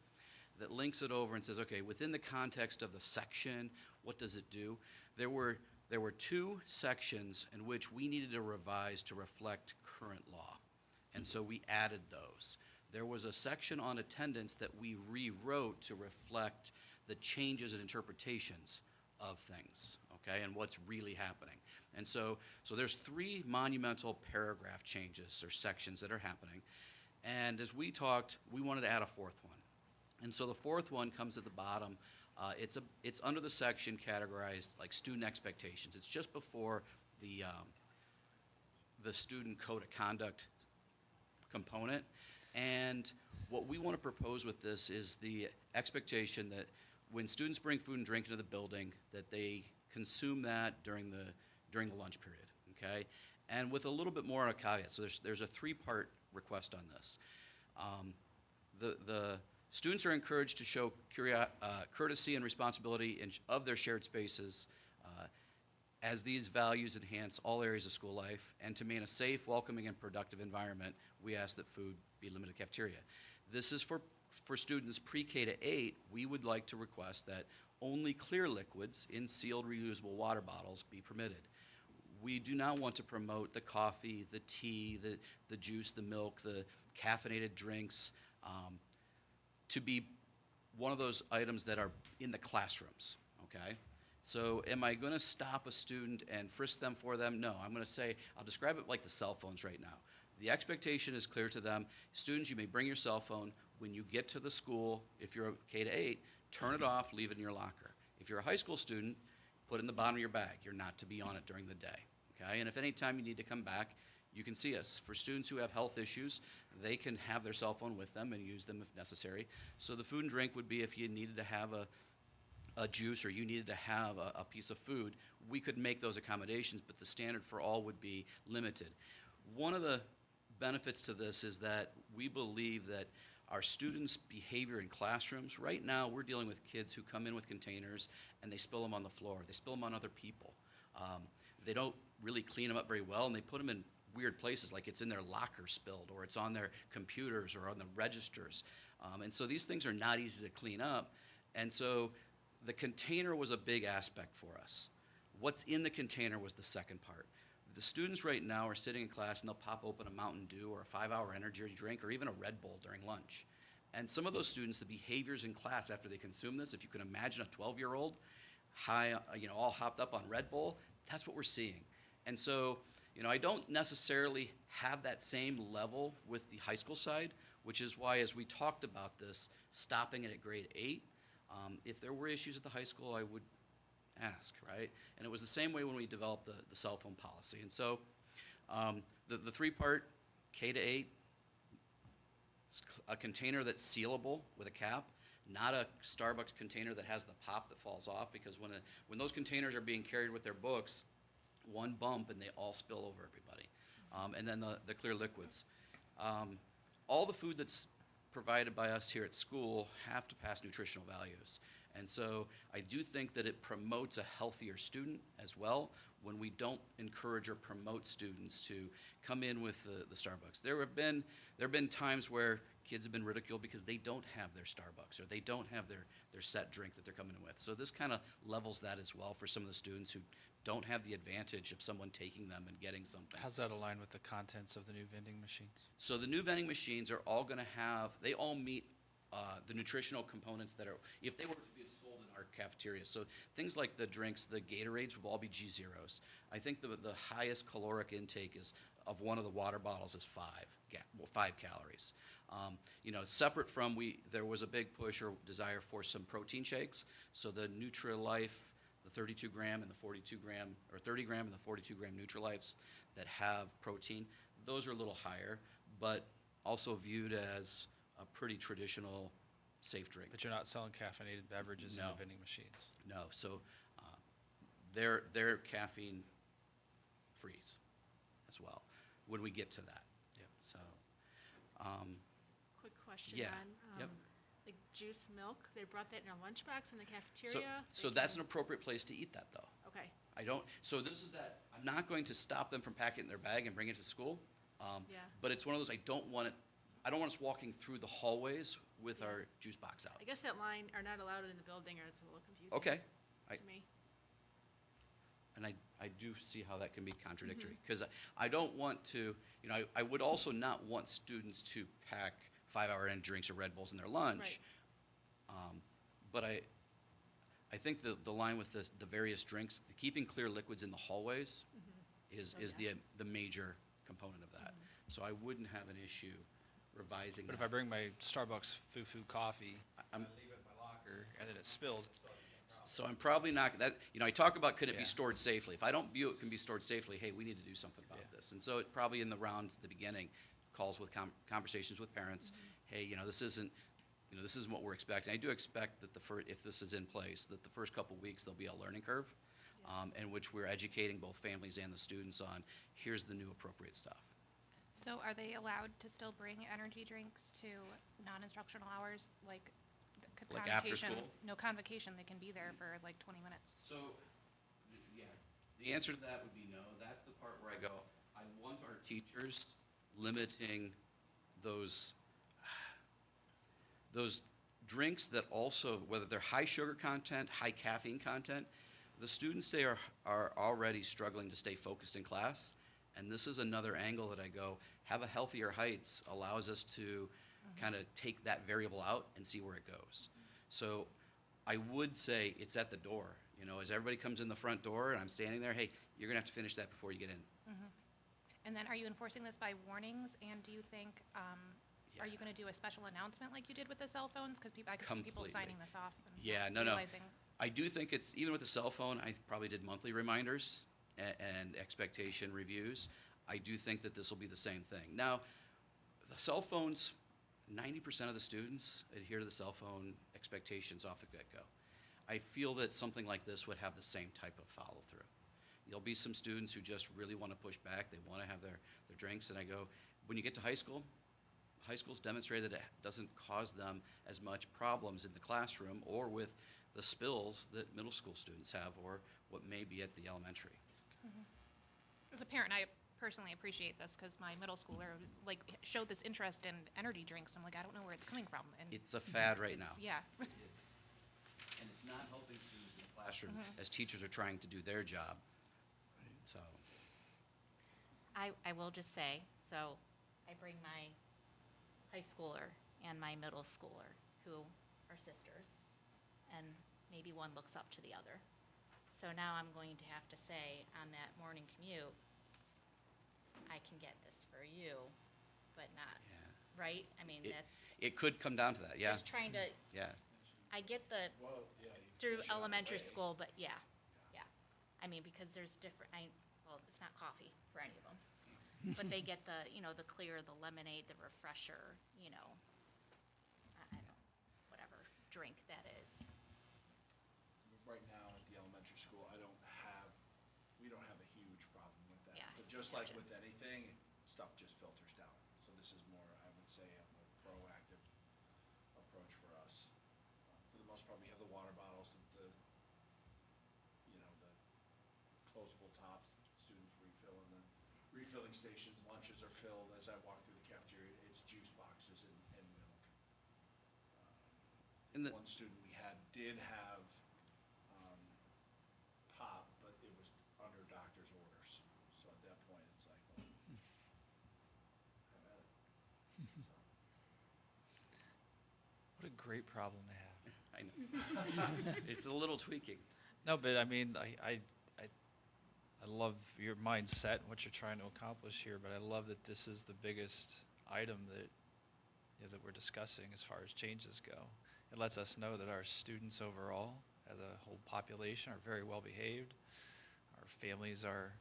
that links it over and says, okay, within the context of the section, what does it do? There were 2 sections in which we needed to revise to reflect current law. And so we added those. There was a section on attendance that we rewrote to reflect the changes and interpretations of things, okay, and what's really happening. And so there's 3 monumental paragraph changes or sections that are happening. And as we talked, we wanted to add a 4th one. And so the 4th one comes at the bottom. It's under the section categorized like student expectations. It's just before the student code of conduct component. And what we want to propose with this is the expectation that when students bring food and drink into the building, that they consume that during the lunch period, okay? And with a little bit more of a caveat. So there's a 3-part request on this. The students are encouraged to show courtesy and responsibility of their shared spaces as these values enhance all areas of school life, and to maintain a safe, welcoming, and productive environment, we ask that food be limited to cafeteria. This is for students pre-K to 8. We would like to request that only clear liquids in sealed reusable water bottles be permitted. we do not want to promote the coffee, the tea, the juice, the milk, the caffeinated drinks, to be one of those items that are in the classrooms, okay? So am I going to stop a student and frisk them for them? No, I'm going to say, I'll describe it like the cell phones right now. The expectation is clear to them. Students, you may bring your cell phone. When you get to the school, if you're a K to 8, turn it off, leave it in your locker. If you're a high school student, put it in the bottom of your bag. You're not to be on it during the day, okay? And if any time you need to come back, you can see us. For students who have health issues, they can have their cell phone with them and use them if necessary. So the food and drink would be if you needed to have a juice or you needed to have a piece of food, we could make those accommodations, but the standard for all would be limited. One of the benefits to this is that we believe that our students' behavior in classrooms, right now we're dealing with kids who come in with containers and they spill them on the floor. They spill them on other people. They don't really clean them up very well, and they put them in weird places, like it's in their locker spilled, or it's on their computers or on the registers. And so these things are not easy to clean up. And so the container was a big aspect for us. What's in the container was the second part. The students right now are sitting in class and they'll pop open a Mountain Dew or a 5-hour energy drink or even a Red Bull during lunch. And some of those students, the behaviors in class after they consume this, if you can imagine a 12-year-old high, all hopped up on Red Bull, that's what we're seeing. And so, I don't necessarily have that same level with the high school side, which is why, as we talked about this, stopping it at grade 8, if there were issues at the high school, I would ask, right? And it was the same way when we developed the cell phone policy. And so the three-part K to 8, a container that's sealable with a cap, not a Starbucks container that has the pop that falls off, because when those containers are being carried with their books, one bump and they all spill over everybody. And then the clear liquids. All the food that's provided by us here at school have to pass nutritional values. And so I do think that it promotes a healthier student as well when we don't encourage or promote students to come in with the Starbucks. There have been times where kids have been ridiculed because they don't have their Starbucks or they don't have their set drink that they're coming in with. So this kind of levels that as well for some of the students who don't have the advantage of someone taking them and getting something. How's that align with the contents of the new vending machines? So the new vending machines are all going to they all meet the nutritional components that are, if they were to be sold in our cafeteria. So things like the drinks, the Gatorades will all be G0s. I think the highest caloric intake of one of the water bottles is 5 calories. Separate from, there was a big push or desire for some protein shakes. So the Nutrilife, the 32 gram and the 42 gram, or 30 gram and the 42 gram Nutrilifes that have protein, those are a little higher, but also viewed as a pretty traditional safe drink. But you're not selling caffeinated beverages in No. the vending machines? No, so they're caffeine freeze as well when we get to that. Yep. So, Quick question, Yeah, Ron. yep. Like juice, milk, they brought that in a lunchbox in the cafeteria? so that's an appropriate place to eat that, though. Okay, So this is that, I'm not going to stop them from packing it in their bag and bringing it to school. Yeah. But it's one of those, I don't want us walking through the hallways with Yeah. our juice box out. I guess that line, are not allowed in the building, or it's a little confusing. Okay. To me. And I do see how that can be contradictory, because I don't want to, I would also not want students to pack 5-hour energy drinks or Red Bulls in their lunch. But I think the line with the various drinks, keeping clear liquids in the hallways is yeah. the major component of that. So I wouldn't have an issue revising But if that. I bring my Starbucks foo coffee, I'm- I leave it in my locker, and then it spills, I still have the same problem. So I'm probably not, I talk about could it be Yeah. stored safely. If I don't view it can be stored safely, hey, we need to do something about Yeah. this. And so it probably in the rounds at the beginning, calls with conversations with parents, hey, this isn't what we're expecting. I do expect that if this is in place, that the first couple weeks there'll be a learning curve, in which we're educating both families and the students on, here's the new appropriate stuff. So are they allowed to still bring energy drinks to non-instructional hours, like Like after convocation? school? No convocation, they can be there for like 20 minutes. So, yeah, the answer to that would be no. That's the part where I go, I want our teachers limiting those drinks that also, whether they're high sugar content, high caffeine content, the students today are already struggling to stay focused in class, and this is another angle that I go, have a healthier heights allows us to kind of take that variable out and see where it goes. So I would say it's at the door, you know, as everybody comes in the front door and I'm standing there, hey, you're gonna have to finish that before you get in. And then are you enforcing this by warnings? And do you think, are you going to do a special announcement like you did with the cell phones? Because I could see people Completely. signing this off and Yeah, not no. realizing. I do think it's, even with the cell phone, I probably did monthly reminders and expectation reviews. I do think that this will be the same thing. Now, the cell phones, 90% of the students adhere to the cell phone expectations off the get-go. I feel that something like this would have the same type of follow-through. There'll be some students who just really want to push back. They want to have their drinks. And I go, when you get to high school's demonstrated that it doesn't cause them as much problems in the classroom or with the spills that middle school students have or what may be at the elementary. As a parent, I personally appreciate this because my middle schooler like showed this interest in energy drinks. I'm like, I don't know where it's coming from. And It's a fad right it's- now. Yeah. And it's not helping students in the classroom as teachers are trying to do their job. So, I will just say, so I bring my high schooler and my middle schooler, who are sisters, and maybe one looks up to the other. So now I'm going to have to say, on that morning commute, I can get this for you, but not, yeah. right? I mean, It- that's, It could come down to that, yeah. just trying to, Yeah. I get the, through elementary school, but yeah. I mean, because there's different, well, it's not coffee for any of them. But they get the, you know, the clear, the lemonade, the refresher, you know, I don't, whatever drink that is. Right now at the elementary school, we don't have a huge problem with that. Yeah, But just like gotcha. with anything, stuff just filters down. So this is more, I would say, a proactive approach for us. For the most part, we have the water bottles, the closable tops, students refill in the refilling stations, lunches are filled. As I walk through the cafeteria, it's juice boxes and milk. And the, One student we did have pop, but it was under doctor's orders. So at that point, it's like, well, have at it. So, What a great problem to have. I know. It's a little tweaking. No, but I mean, I love your mindset and what you're trying to accomplish here, but I love that this is the biggest item that, that we're discussing as far as changes go. It lets us know that our students overall, as a whole population, are very well behaved. Our families are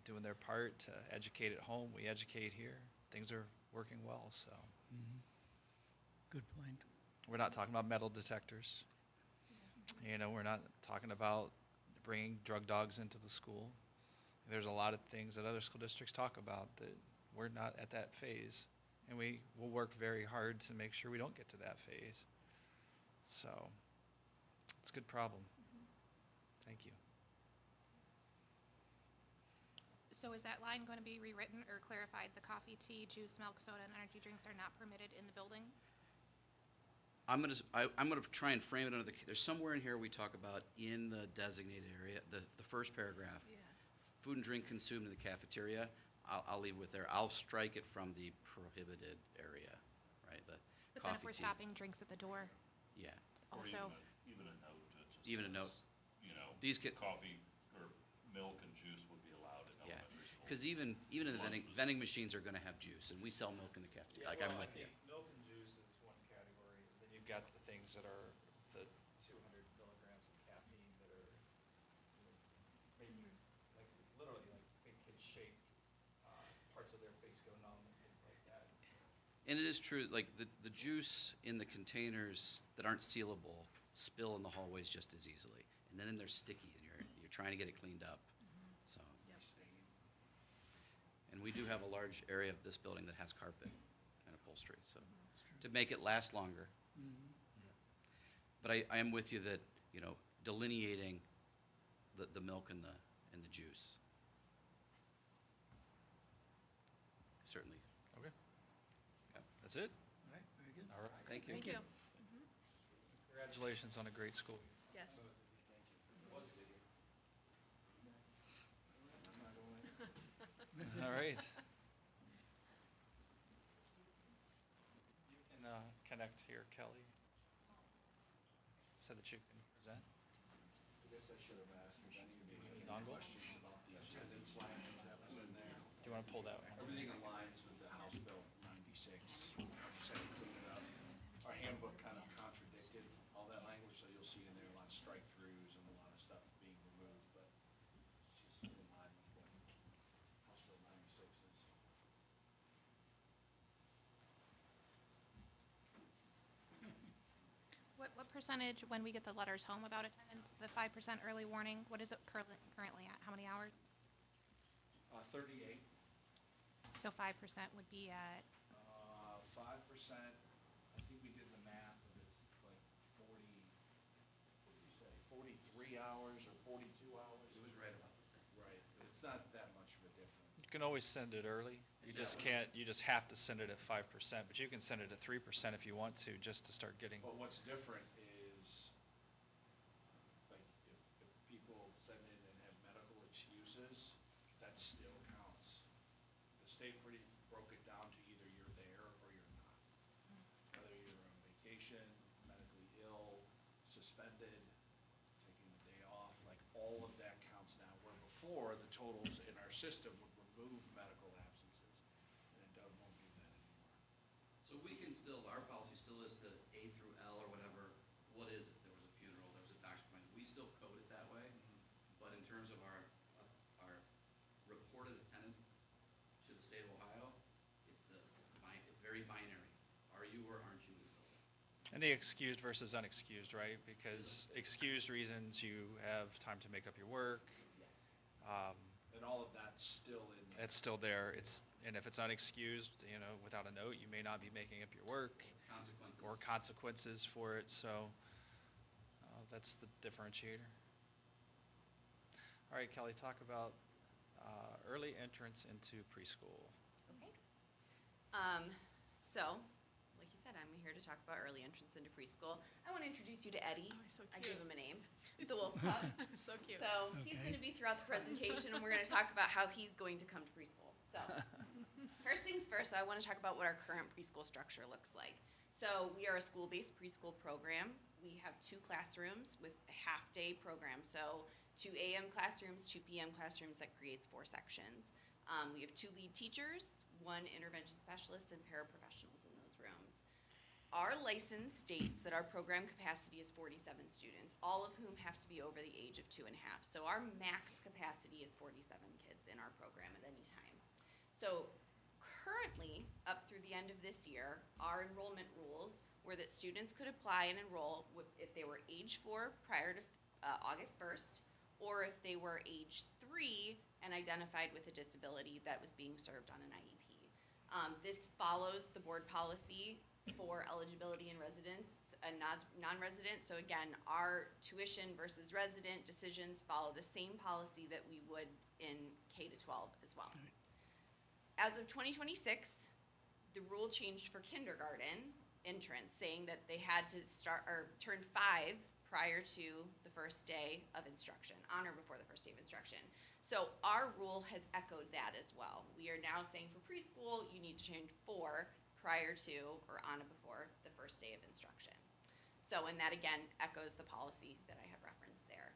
doing their part to educate at home. We educate here. Things are working well, so. Good point. We're not talking about metal detectors. We're not talking about bringing drug dogs into the school. There's a lot of things that other school districts talk about that we're not at that phase. And we will work very hard to make sure we don't get to that phase. So it's a good problem. Thank you. So is that line going to be rewritten or clarified? The coffee, tea, juice, milk, soda, and energy drinks are not permitted in the building? I'm gonna try and frame it under there's somewhere in here we talk about in the designated area, the first paragraph. Food and drink consumed in the cafeteria, I'll leave with there. I'll strike it from the prohibited area, right? The But then if coffee, we're tea. stopping drinks at the door Yeah. also, Even a note that just Even a note. says, These get, coffee or milk and juice would be allowed in yeah. elementary school. Because even in the vending machines are gonna have juice, and we sell milk in the cafeteria, like I'm with you. Milk and juice is one category, then you've got the things that are the 200 milligrams of caffeine that are, making, like, literally, like, make kids shake, parts of their face go numb and things like that. And it is true, like, the juice in the containers that aren't sealable spill in the hallways just as easily. And then they're sticky, and you're trying to get it cleaned up, so. And we do have a large area of this building that has carpet and upholstery, so, to make it last longer. But I am with you that, delineating the milk and the juice. Certainly. Okay. Yeah. That's it? All right, very good. All right. Thank you. Thank you. Congratulations on a great school. Yes. back to your Kelly. So that you can present. I guess I should have asked, if any of you have any Dongle? questions about the attendance language that was in there. Do you want to pull that one? Everything aligns with the House Bill 96. I just had to clean it up. Our handbook kind of contradicted all that language, so you'll see in there a lot of strike-throughs and a lot of stuff being removed, but it's just in line with what House Bill 96 is. What percentage, when we get the letters home about attendance, the 5% early warning, what is it currently at? How many hours? 38, So 5% would be at, 5%, I think we did the math, and it's like 40, what did you say, 43 hours or 42 hours? It was right about the same. Right, but it's not that much of a difference. You can always send it early. You just can't, you just have to send it at 5%, but you can send it at 3% if you want to, just to start getting. But what's different is, like, if people send in and have medical excuses, that still counts. The state pretty broke it down to either you're there or you're not. Whether you're on vacation, medically ill, suspended, taking the day off, like, all of that counts now. Where before, the totals in our system would remove medical absences, and it won't do that anymore. So we can still, our policy still is to A through L or whatever, what is it? There was a funeral, there was a doctor's appointment. We still code it that way, but in terms of our reported attendance to the state of Ohio, it's this, it's very binary. Are you or aren't you in the building? And the excused versus unexcused, right? Because excused reasons, you have time to make up your work. Yes. And all of that's still in there. It's still there. And if it's unexcused, without a note, you may not be making up your work. Consequences. Or consequences for it, so that's the differentiator. All right, Kelly, talk about early entrance into preschool. Okay. So, like you said, I'm here to talk about early entrance into preschool. I want to introduce you to Eddie. Oh, he's so I gave cute. him a name, the wolf pup. So cute. So he's Okay. going to be throughout the presentation, and we're going to talk about how he's going to come to preschool. So, first things first, I want to talk about what our current preschool structure looks like. So we are a school-based preschool program. We have 2 classrooms with a half-day program. So 2 a.m. classrooms, 2 p.m. classrooms, that creates 4 sections. We have 2 lead teachers, 1 intervention specialist, and paraprofessionals in those rooms. Our license states that our program capacity is 47 students, all of whom have to be over the age of 2.5. So our max capacity is 47 kids in our program at any time. So currently, up through the end of this year, our enrollment rules were that students could apply and enroll if they were age 4 prior to August 1st, or if they were age 3 and identified with a disability that was being served on an IEP. This follows the board policy for eligibility and residents and non-resident. So again, our tuition versus resident decisions follow the same policy that we would in K-12 as well. As of 2026, the rule changed for kindergarten entrance, saying that they had to turn 5 prior to the first day of instruction, on or before the first day of instruction. So our rule has echoed that as well. We are now saying for preschool, you need to change 4 prior to or on or before the first day of instruction. So, and that again echoes the policy that I have referenced there.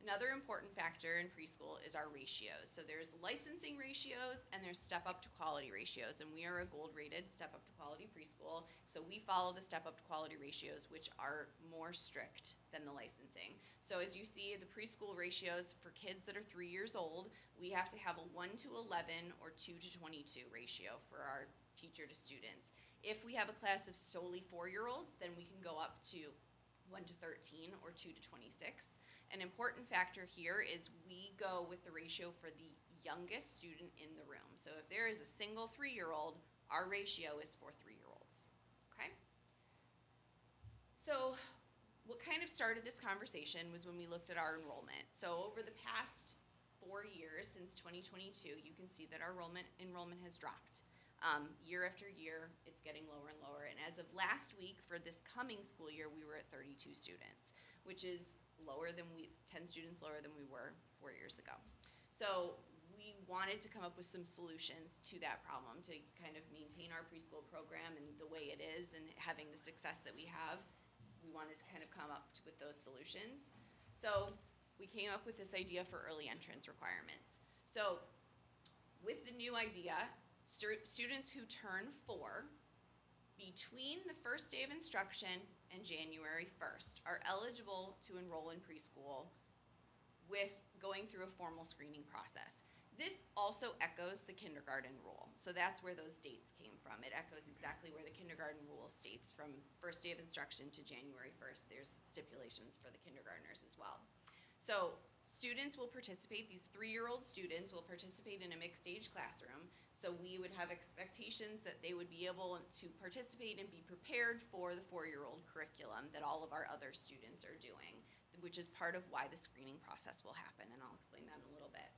Another important factor in preschool is our ratios. So there's licensing ratios and there's step up to quality ratios, and we are a gold rated step up to quality preschool. So we follow the step up to quality ratios, which are more strict than the licensing. So as you see, the preschool ratios for kids that are 3 years old, we have to have a 1:11 or 2:22 ratio for our teacher to students. If we have a class of solely 4-year-olds, then we can go up to 1:13 or 2:26. An important factor here is we go with the ratio for the youngest student in the room. So if there is a single 3-year-old, our ratio is for 3-year-olds, okay? So what kind of started this conversation was when we looked at our enrollment. So over the past 4 years, since 2022, you can see that our enrollment has dropped. Year after year, it's getting lower and lower. And as of last week, for this coming school year, we were at 32 students, which is 10 students lower than we were 4 years ago. So we wanted to come up with some solutions to that problem to kind of maintain our preschool program and the way it is and having the success that we have. We wanted to kind of come up with those solutions. So we came up with this idea for early entrance requirements. So with the new idea, students who turn 4 between the first day of instruction and January 1st are eligible to enroll in preschool with going through a formal screening process. This also echoes the kindergarten rule. So that's where those dates came from. It echoes exactly where the kindergarten rule states from first day of instruction to January 1st. There's stipulations for the kindergartners as well. So students will participate, these 3-year-old students will participate in a mixed age classroom. So we would have expectations that they would be able to participate and be prepared for the 4-year-old curriculum that all of our other students are doing, which is part of why the screening process will happen, and I'll explain that in a little bit.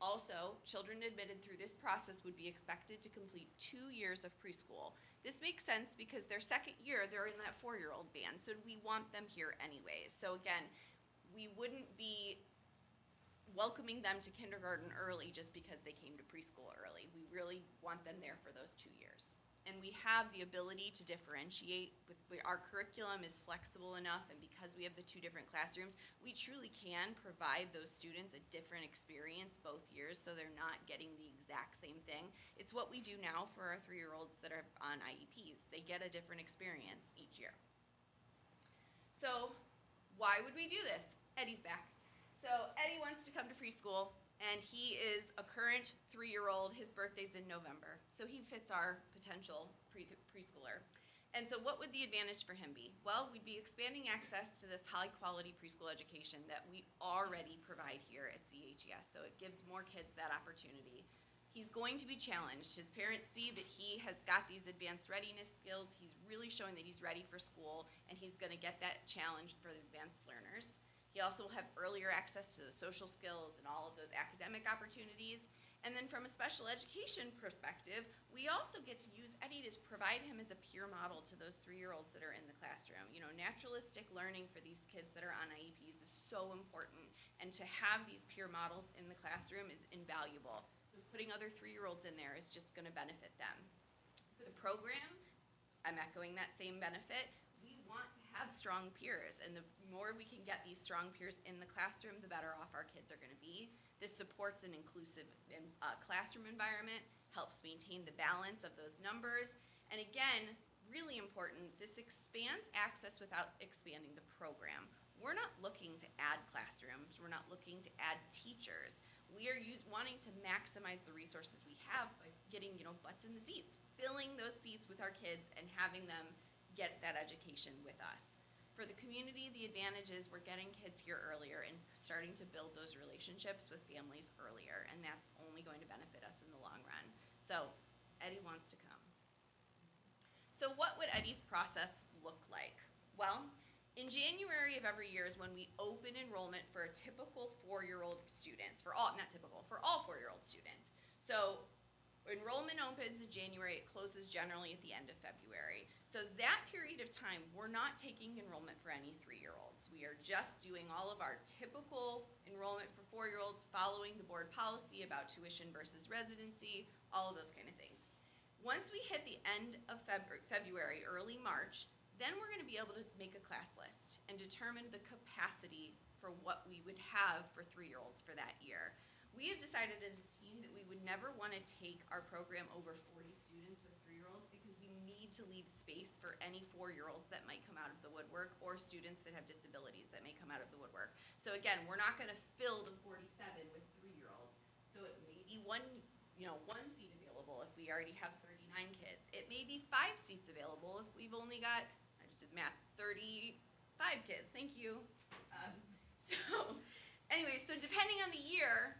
Also, children admitted through this process would be expected to complete 2 years of preschool. This makes sense because their second year, they're in that 4-year-old band, so we want them here anyways. So again, we wouldn't be welcoming them to kindergarten early just because they came to preschool early. We really want them there for those 2 years. And we have the ability to differentiate. Our curriculum is flexible enough, and because we have the 2 different classrooms, we truly can provide those students a different experience both years, so they're not getting the exact same thing. It's what we do now for our 3-year-olds that are on IEPs. They get a different experience each year. So why would we do this? Eddie's back. So Eddie wants to come to preschool, and he is a current 3-year-old. His birthday's in November, so he fits our potential preschooler. And so what would the advantage for him be? Well, we'd be expanding access to this high-quality preschool education that we already provide here at CHES, so it gives more kids that opportunity. He's going to be challenged. His parents see that he has got these advanced readiness skills. He's really showing that he's ready for school, and he's going to get that challenge for the advanced learners. He also will have earlier access to the social skills and all of those academic opportunities. And then from a special education perspective, we also get to use Eddie to provide him as a peer model to those 3-year-olds that are in the classroom. You know, naturalistic learning for these kids that are on IEPs is so important, and to have these peer models in the classroom is invaluable. So putting other 3-year-olds in there is just gonna benefit them. For the program, I'm echoing that same benefit. We want to have strong peers, and the more we can get these strong peers in the classroom, the better off our kids are gonna be. This supports an inclusive classroom environment, helps maintain the balance of those numbers, and again, really important, this expands access without expanding the program. We're not looking to add classrooms, we're not looking to add teachers. We are wanting to maximize the resources we have by getting, butts in the seats, filling those seats with our kids and having them get that education with us. For the community, the advantage is we're getting kids here earlier and starting to build those relationships with families earlier, and that's only going to benefit us in the long run. So Eddie wants to come. So what would Eddie's process look like? Well, in January of every year is when we open enrollment for a typical 4-year-old students, for all 4-year-old students. So enrollment opens in January, it closes generally at the end of February. So that period of time, we're not taking enrollment for any 3-year-olds. We are just doing all of our typical enrollment for 4-year-olds, following the board policy about tuition versus residency, all of those kind of things. Once we hit the end of February, early March, then we're gonna be able to make a class list and determine the capacity for what we would have for 3-year-olds for that year. We have decided as a team that we would never want to take our program over 40 students with 3-year-olds because we need to leave space for any 4-year-olds that might come out of the woodwork or students that have disabilities that may come out of the woodwork. So again, we're not going to fill the 47 with 3-year-olds. So it may be one seat available if we already have 39 kids. It may be 5 seats available if we've only got, I just did math, 35 kids. Thank you. So depending on the year,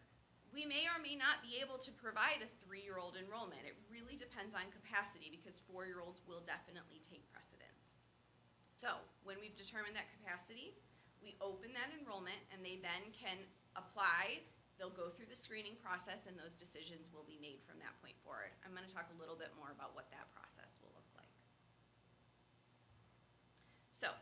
we may or may not be able to provide a 3-year-old enrollment. It really depends on capacity because 4-year-olds will definitely take precedence. So when we've determined that capacity, we open that enrollment and they then can apply. They'll go through the screening process and those decisions will be made from that point forward. I'm gonna talk a little bit more about what that process will look like. So,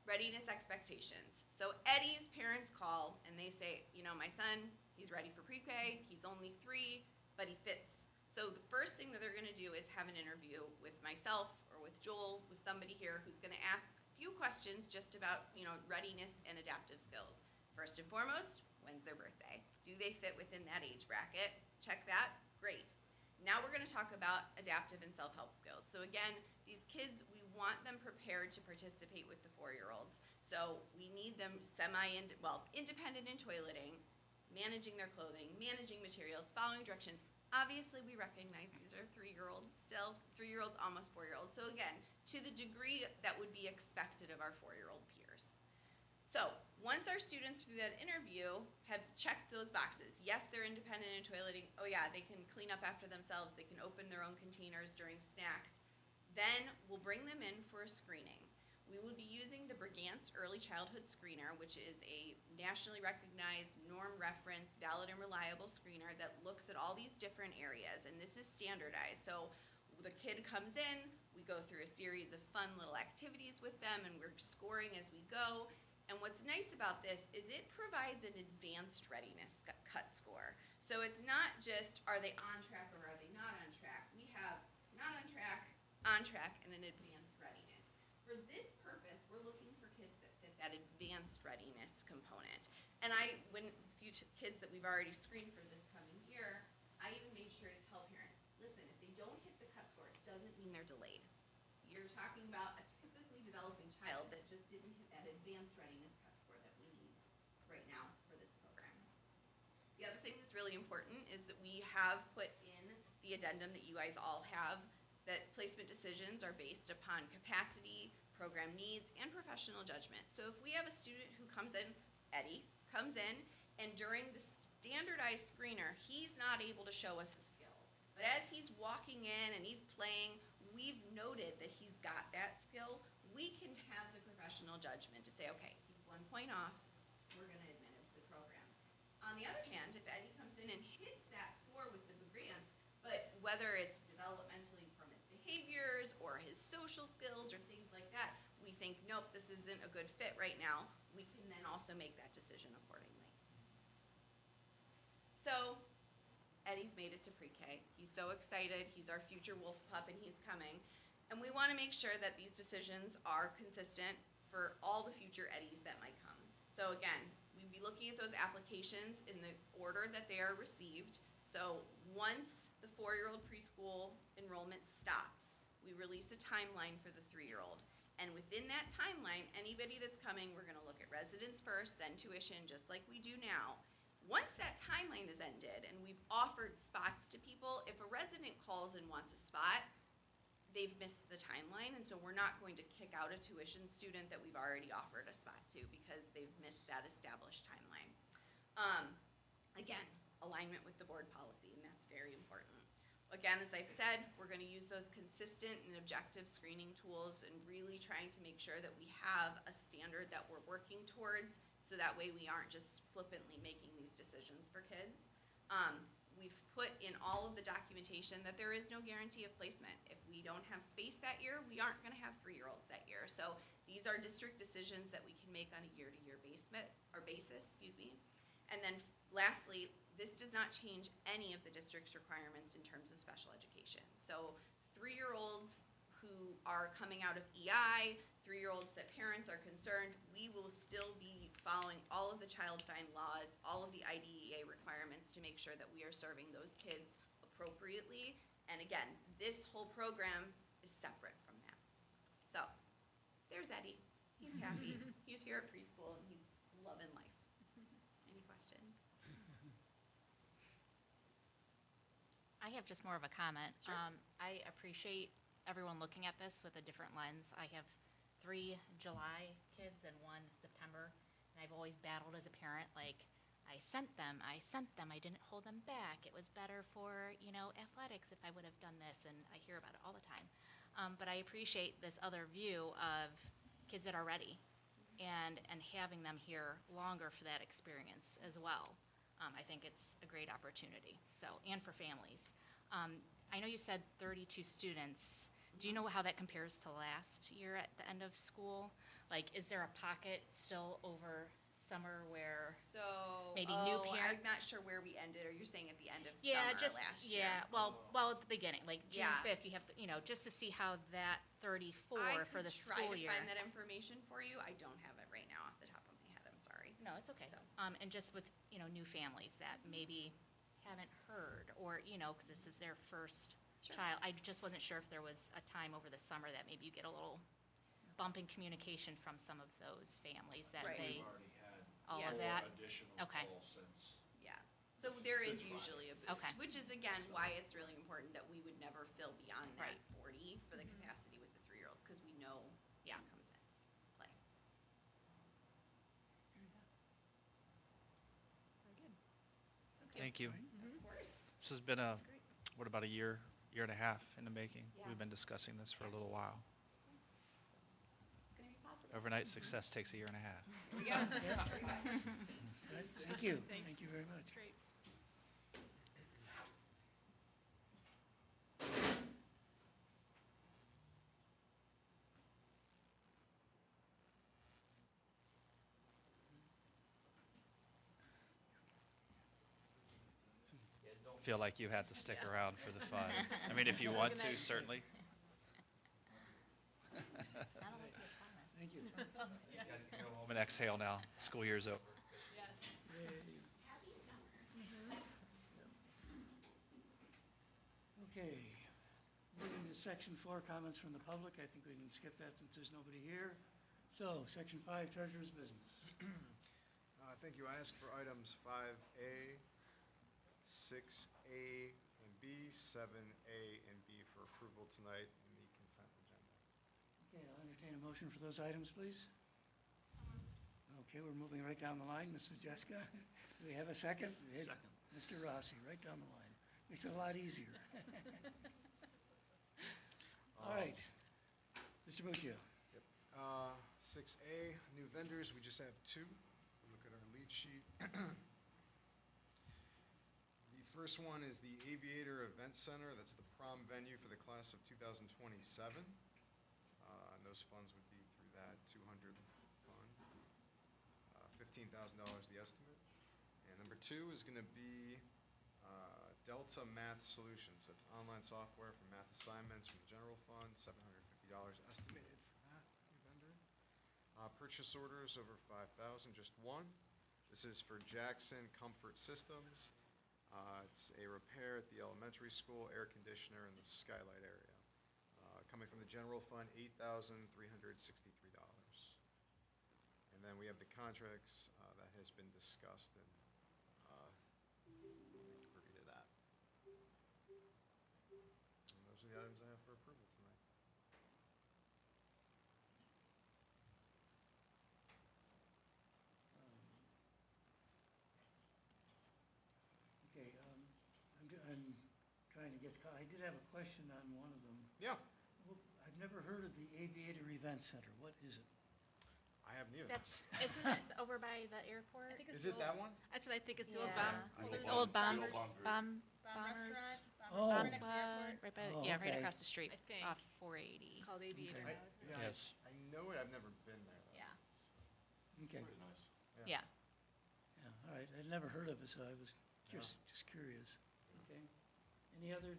readiness expectations. So Eddie's parents call and they say, my son, he's ready for pre-K, he's only 3, but he fits. So the first thing that they're gonna do is have an interview with myself or with Joel, with somebody here who's gonna ask a few questions just about, readiness and adaptive skills. First and foremost, when's their birthday? Do they fit within that age bracket? Check that, great. Now we're gonna talk about adaptive and self-help skills. So again, these kids, we want them prepared to participate with the 4-year-olds. So we need them independent in toileting, managing their clothing, managing materials, following directions. Obviously, we recognize these are 3-year-olds still, 3-year-olds, almost 4-year-olds. So again, to the degree that would be expected of our 4-year-old peers. So once our students through that interview have checked those boxes, yes, they're independent in toileting, oh yeah, they can clean up after themselves, they can open their own containers during snacks, then we'll bring them in for a screening. We will be using the Brigance Early Childhood Screener, which is a nationally recognized, norm-referenced, valid and reliable screener that looks at all these different areas, and this is standardized. So the kid comes in, we go through a series of fun little activities with them, and we're scoring as we go. And what's nice about this is it provides an advanced readiness cut score. So it's not just, are they on track or are they not on track? We have not on track, and an advanced readiness. For this purpose, we're looking for kids that fit that advanced readiness component. And when a few kids that we've already screened for this coming year, I even made sure to tell parents, listen, if they don't hit the cut score, it doesn't mean they're delayed. You're talking about a typically developing child that just didn't hit that advanced readiness cut score that we need right now for this program. The other thing that's really important is that we have put in the addendum that you guys all have, that placement decisions are based upon capacity, program needs, and professional judgment. So if we have a student who comes in, Eddie, comes in, and during the standardized screener, he's not able to show us a skill. But as he's walking in and he's playing, we've noted that he's got that skill. We can have the professional judgment to say, okay, he's 1 point off, we're gonna admit him to the program. On the other hand, if Eddie comes in and hits that score with the grants, but whether it's developmentally from his behaviors or his social skills or things like that, we think, nope, this isn't a good fit right now, we can then also make that decision accordingly. So, Eddie's made it to pre-K. He's so excited. He's our future wolf pup, and he's coming. And we want to make sure that these decisions are consistent for all the future Eddies that might come. So again, we'd be looking at those applications in the order that they are received. So once the 4-year-old preschool enrollment stops, we release a timeline for the 3-year-old. And within that timeline, anybody that's coming, we're gonna look at residence first, then tuition, just like we do now. Once that timeline is ended and we've offered spots to people, if a resident calls and wants a spot, they've missed the timeline, and so we're not going to kick out a tuition student that we've already offered a spot to because they've missed that established timeline. Again, alignment with the board policy, and that's very important. Again, as I've said, we're gonna use those consistent and objective screening tools and really trying to make sure that we have a standard that we're working towards, so that way we aren't just flippantly making these decisions for kids. We've put in all of the documentation that there is no guarantee of placement. If we don't have space that year, we aren't gonna have 3-year-olds that year. So these are district decisions that we can make on a year-to-year basis. And then lastly, this does not change any of the district's requirements in terms of special education. So 3-year-olds who are coming out of EI, 3-year-olds that parents are concerned, we will still be following all of the child find laws, all of the IDEA requirements to make sure that we are serving those kids appropriately. And again, this whole program is separate from that. So, there's Eddie. He's happy. He's here at preschool and he's loving life. Any questions? I have just more of a comment. Sure. I appreciate everyone looking at this with a different lens. I have 3 July kids and 1 September, and I've always battled as a parent, like, I sent them, I didn't hold them back. It was better for, athletics if I would have done this, and I hear about it all the time. But I appreciate this other view of kids that are ready and having them here longer for that experience as well. I think it's a great opportunity, and for families. I know you said 32 students. Do you know how that compares to last year at the end of school? Like, is there a pocket still over summer where, So, Maybe new I'm parent- not sure where we ended, or you're saying at the end of yeah, summer just, last year? yeah, well, at the beginning, like June Yeah. 5th, you have, to, just to see how that 34 for the school year. I could try to find that information for you. I don't have it right now off the top of my head. I'm sorry. No, it's okay. So. And just with, new families that maybe haven't heard, or, because this is their first Sure. child. I just wasn't sure if there was a time over the summer that maybe you get a little bump in communication from some of those families that Right. they, We've already had all of that? four additional Okay. calls since. Yeah. So there is Since usually a boost, Okay. which is again why it's really important that we would never fill beyond that Right. 40 for the capacity with the 3-year-olds, because we know Yeah. what comes in play. Thank you. Of course. This has been what, about a year and a half in the making? Yeah. We've been discussing this for a little while. It's going to be positive. Overnight success takes a year and a half. Here we go. Very good. Right, thank you. Thank you very much. Great. Feel like you had to stick around for the fun. I mean, if you want to, certainly. not unless you have comments. Thank you. You guys can go home and exhale now. School year's over. Yes. Okay, moving to section 4, comments from the public. I think we can skip that since there's nobody here. So, section 5, treasurer's business. Thank you. I asked for items 5A, 6A, and B, 7A, and B for approval tonight in the consent agenda. Okay, I'll entertain a motion for those items, please. Okay, we're moving right down the line. Mrs. Jessica, do we have a second? Second. Mr. Rossi, right down the line. Makes it a lot easier. All right. Mr. Muccio. Yep. 6A, new vendors, we just have 2. Look at our lead sheet. The first one is the Aviator Event Center. That's the prom venue for the class of 2027. And those funds would be through that 200 fund. $15,000 the estimate. And number 2 is going to be Delta Math Solutions. That's online software for math assignments from the general fund, $750 estimated for that new vendor. Purchase orders over $5,000, just one. This is for Jackson Comfort Systems. It's a repair at the elementary school, air conditioner in the skylight area. Coming from the general fund, $8,363. And then we have the contracts that has been discussed and agree to that. And those are the items I have for approval tonight. Okay, I'm trying to get, I did have a question on one of them. Yeah, Well, I've never heard of the Aviator Event Center. What is it? I have neither. Isn't it over by the airport? I think it's Is it the that old- one? That's what I think it's doing. Yeah. Bomb. The Old old bombs, Bomb Group. bombers, Restaurant. Oh. Right next to the Bomb airport. right by, Oh, yeah, right okay. across the street I think. off 480. It's called Aviator Okay. House. Yeah, Yes. I know it, I've never been there though. Yeah. Okay, Pretty nice. Yeah. yeah, all right. I'd never heard of it, so I was just curious. Okay. Any other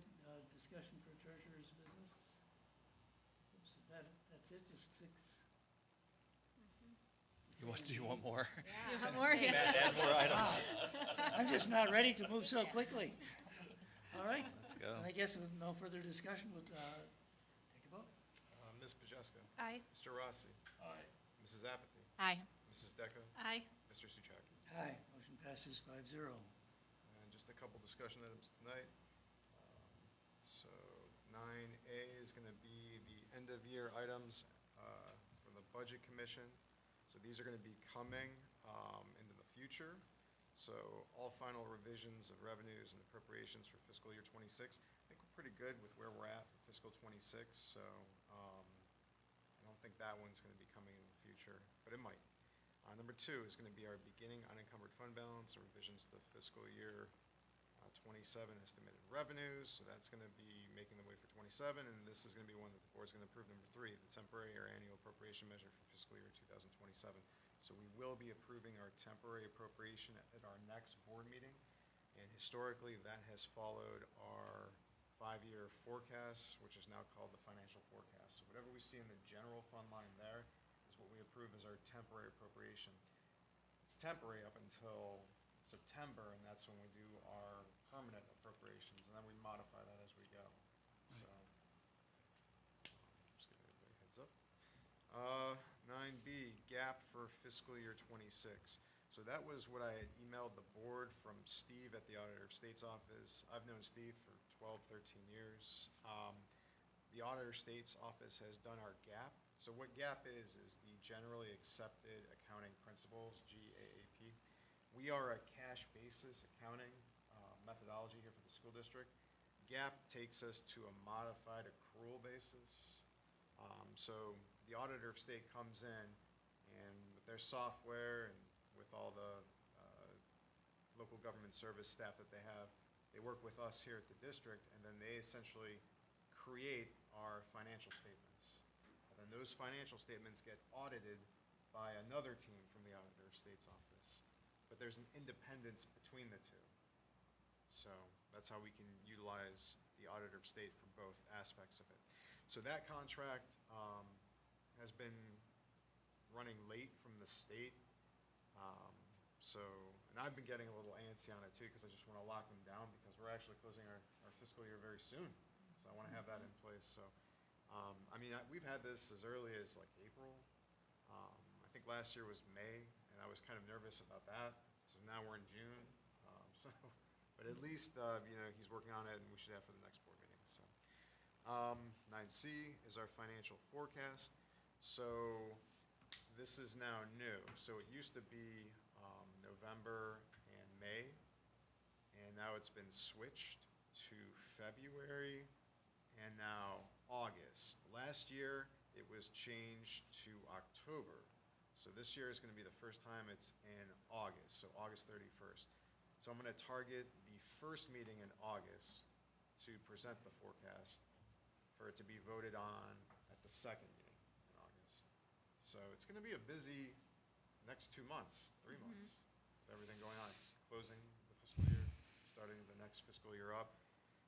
discussion for treasurer's business? Oops, that's it, just 6? Do you want more? You want more? Yeah. Add more items. I'm just not ready to move so quickly. All right. Let's go. And I guess with no further discussion, we'll take a vote. Ms. Pajeska? Aye. Mr. Rossi? Aye. Mrs. Apathy? Hi. Mrs. Decker? Aye. Mr. Suchaki? Aye, motion passes 5-0. And just a couple discussion items tonight. So 9A is going to be the end-of-year items for the Budget Commission. So these are going to be coming into the future. So all final revisions of revenues and appropriations for fiscal year '26, I think we're pretty good with where we're at for fiscal '26. So I don't think that one's going to be coming in the future, but it might. Number 2 is going to be our beginning unencumbered fund balance, or revisions to the fiscal year '27 estimated revenues. So that's going to be making the way for '27, and this is going to be one that the board's going to approve. Number 3, the temporary or annual appropriation measure for fiscal year 2027. So we will be approving our temporary appropriation at our next board meeting. And historically, that has followed our 5-year forecast, which is now called the financial forecast. So whatever we see in the general fund line there is what we approve as our temporary appropriation. It's temporary up until September, and that's when we do our permanent appropriations, and then we modify that as we go. So, just giving everybody a heads up. 9B, gap for fiscal year '26. So that was what I had emailed the board from Steve at the Auditor of State's office. I've known Steve for 12, 13 years. The Auditor of State's office has done our gap. So what gap is the Generally Accepted Accounting Principles, GAAP. We are a cash basis accounting methodology here for the school district. GAAP takes us to a modified accrual basis. So the Auditor of State comes in, and with their software and with all the local government service staff that they have, they work with us here at the district, and then they essentially create our financial statements. And then those financial statements get audited by another team from the Auditor of State's office. But there's an independence between the two. So that's how we can utilize the Auditor of State for both aspects of it. So that contract has been running late from the state. And I've been getting a little antsy on it too, because I just want to lock them down, because we're actually closing our fiscal year very soon. So I want to have that in place. So, we've had this as early as like April. I think last year was May, and I was kind of nervous about that. So now we're in June. But at least, he's working on it, and we should have for the next board meeting. So, 9C is our financial forecast. So this is now new. So it used to be November and May, and now it's been switched to February and now August. Last year, it was changed to October. So this year is going to be the first time it's in August, so August 31st. So I'm going to target the first meeting in August to present the forecast for it to be voted on at the second meeting in August. So it's going to be a busy next 2 months, 3 months, with everything going on. It's closing the fiscal year, starting the next fiscal year up.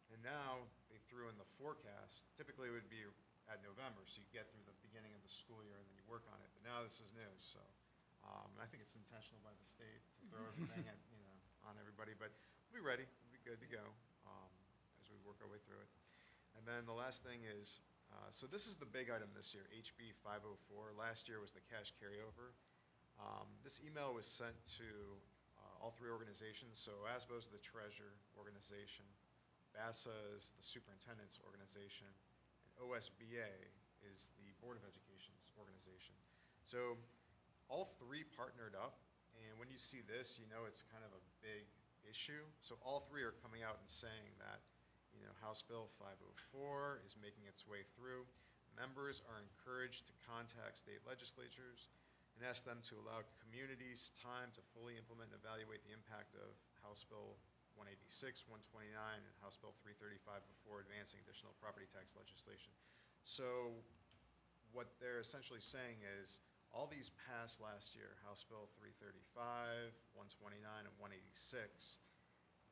And now they threw in the forecast. Typically it would be at November, so you get through the beginning of the school year and then you work on it. But now this is new, so I think it's intentional by the state to throw everything at, on everybody. But we'll be ready. We'll be good to go as we work our way through it. And then the last thing is, so this is the big item this year, HB 504. Last year was the cash carryover. This email was sent to all 3 organizations. So ASBO is the treasurer organization, BASA is the superintendent's organization, and OSBA is the Board of Education's organization. So all 3 partnered up, and when you see this, you know it's kind of a big issue. So all 3 are coming out and saying that, House Bill 504 is making its way through. Members are encouraged to contact state legislatures and ask them to allow communities time to fully implement and evaluate the impact of House Bill 186, 129, and House Bill 335 before advancing additional property tax legislation. So what they're essentially saying is all these passed last year, House Bill 335, 129, and 186,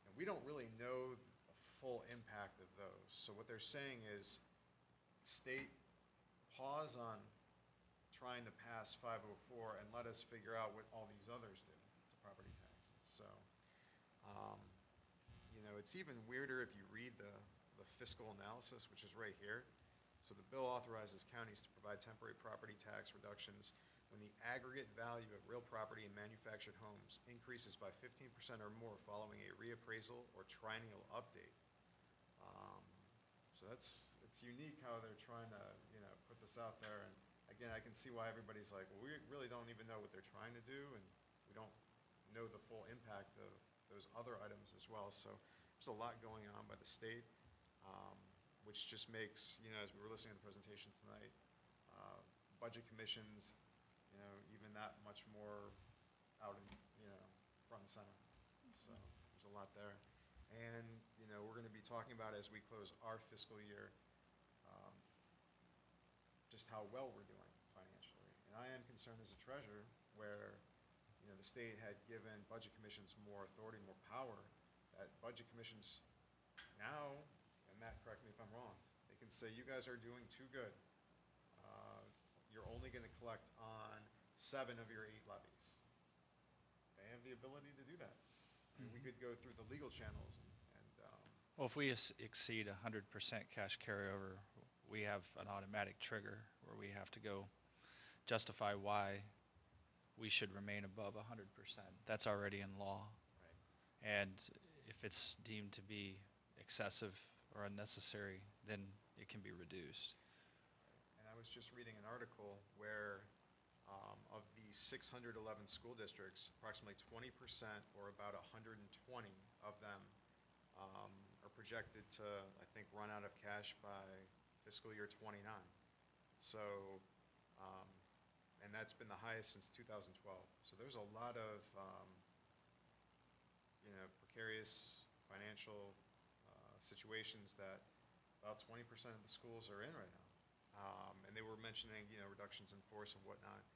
and we don't really know the full impact of those. So what they're saying is, state, pause on trying to pass 504 and let us figure out what all these others do to property taxes. So, it's even weirder if you read the fiscal analysis, which is right here. So the bill authorizes counties to provide temporary property tax reductions when the aggregate value of real property and manufactured homes increases by 15% or more following a reappraisal or triennial update. So it's unique how they're trying to, put this out there. And again, I can see why everybody's like, well, we really don't even know what they're trying to do, and we don't know the full impact of those other items as well. So there's a lot going on by the state, which just makes, as we were listening to the presentation tonight, budget commissions, even that much more out in, front and center. So there's a lot there. And, we're going to be talking about, as we close our fiscal year, just how well we're doing financially. And I am concerned as a treasurer where, the state had given budget commissions more authority, more power, that budget commissions now, and Matt, correct me if I'm wrong, they can say, you guys are doing too good. You're only going to collect on 7 of your 8 levies. They have the ability to do that. I mean, we could go through the legal channels and Well, if we exceed 100% cash carryover, we have an automatic trigger where we have to go justify why we should remain above 100%. That's already in law. right. And if it's deemed to be excessive or unnecessary, then it can be reduced. And I was just reading an article where of the 611 school districts, approximately 20%, or about 120 of them, are projected to, I think, run out of cash by fiscal year '29. So, and that's been the highest since 2012. So there's a lot of, precarious financial situations that about 20% of the schools are in right now. And they were mentioning, reductions in force and whatnot.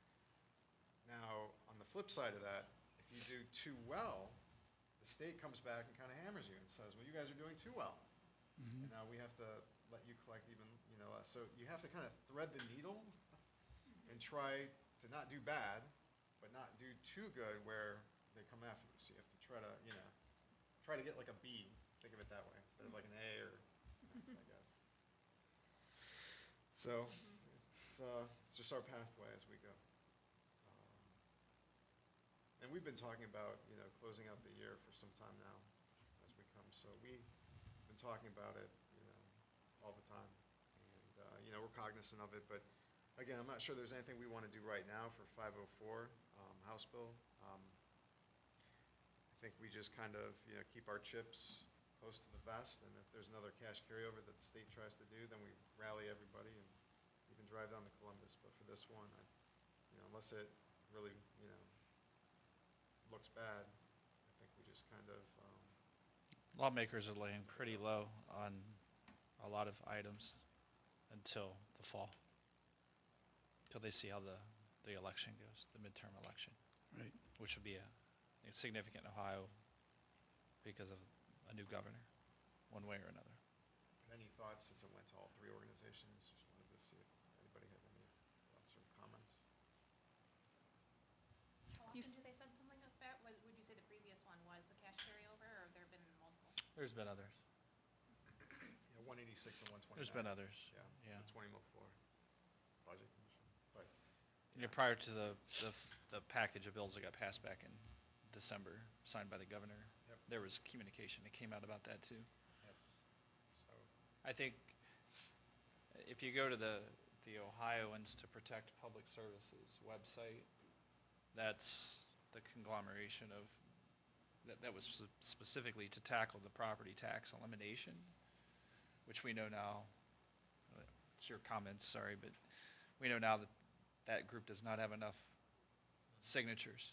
Now, on the flip side of that, if you do too well, the state comes back and kind of hammers you and says, well, you guys are doing too well. And now we have to let you collect even, less. So you have to kind of thread the needle and try to not do bad, but not do too good where they come after you. So you have to try to, try to get like a B, think of it that way, instead of like an A or, I guess. So it's just our pathway as we go. And we've been talking about, closing out the year for some time now as we come. So we've been talking about it, all the time. And, we're cognizant of it. But again, I'm not sure there's anything we want to do right now for 504 House Bill. I think we just kind of, keep our chips close to the vest. And if there's another cash carryover that the state tries to do, then we rally everybody and even drive down to Columbus. But for this one, unless it really, looks bad, I think we just kind of, Lawmakers are laying pretty low on a lot of items until the fall, until they see how the election goes, the midterm election. Right. Which would be a significant in Ohio because of a new governor, one way or another. any thoughts since it went to all 3 organizations? Just wanted to see if anybody had any thoughts or comments. How often do they send something like that? Would you say the previous one was the cash carryover, or have there been multiple? There's been others. Yeah, 186 and 129. There's been others. Yeah, the 20 mil floor budget commission, but. Prior to the package of bills that got passed back in December, signed by the governor, Yep. there was communication that came out about that too. Yep. So, I think if you go to the Ohioans to Protect Public Services website, that's the conglomeration of, that was specifically to tackle the property tax elimination, which we know now, it's your comments, sorry, but we know now that that group does not have enough signatures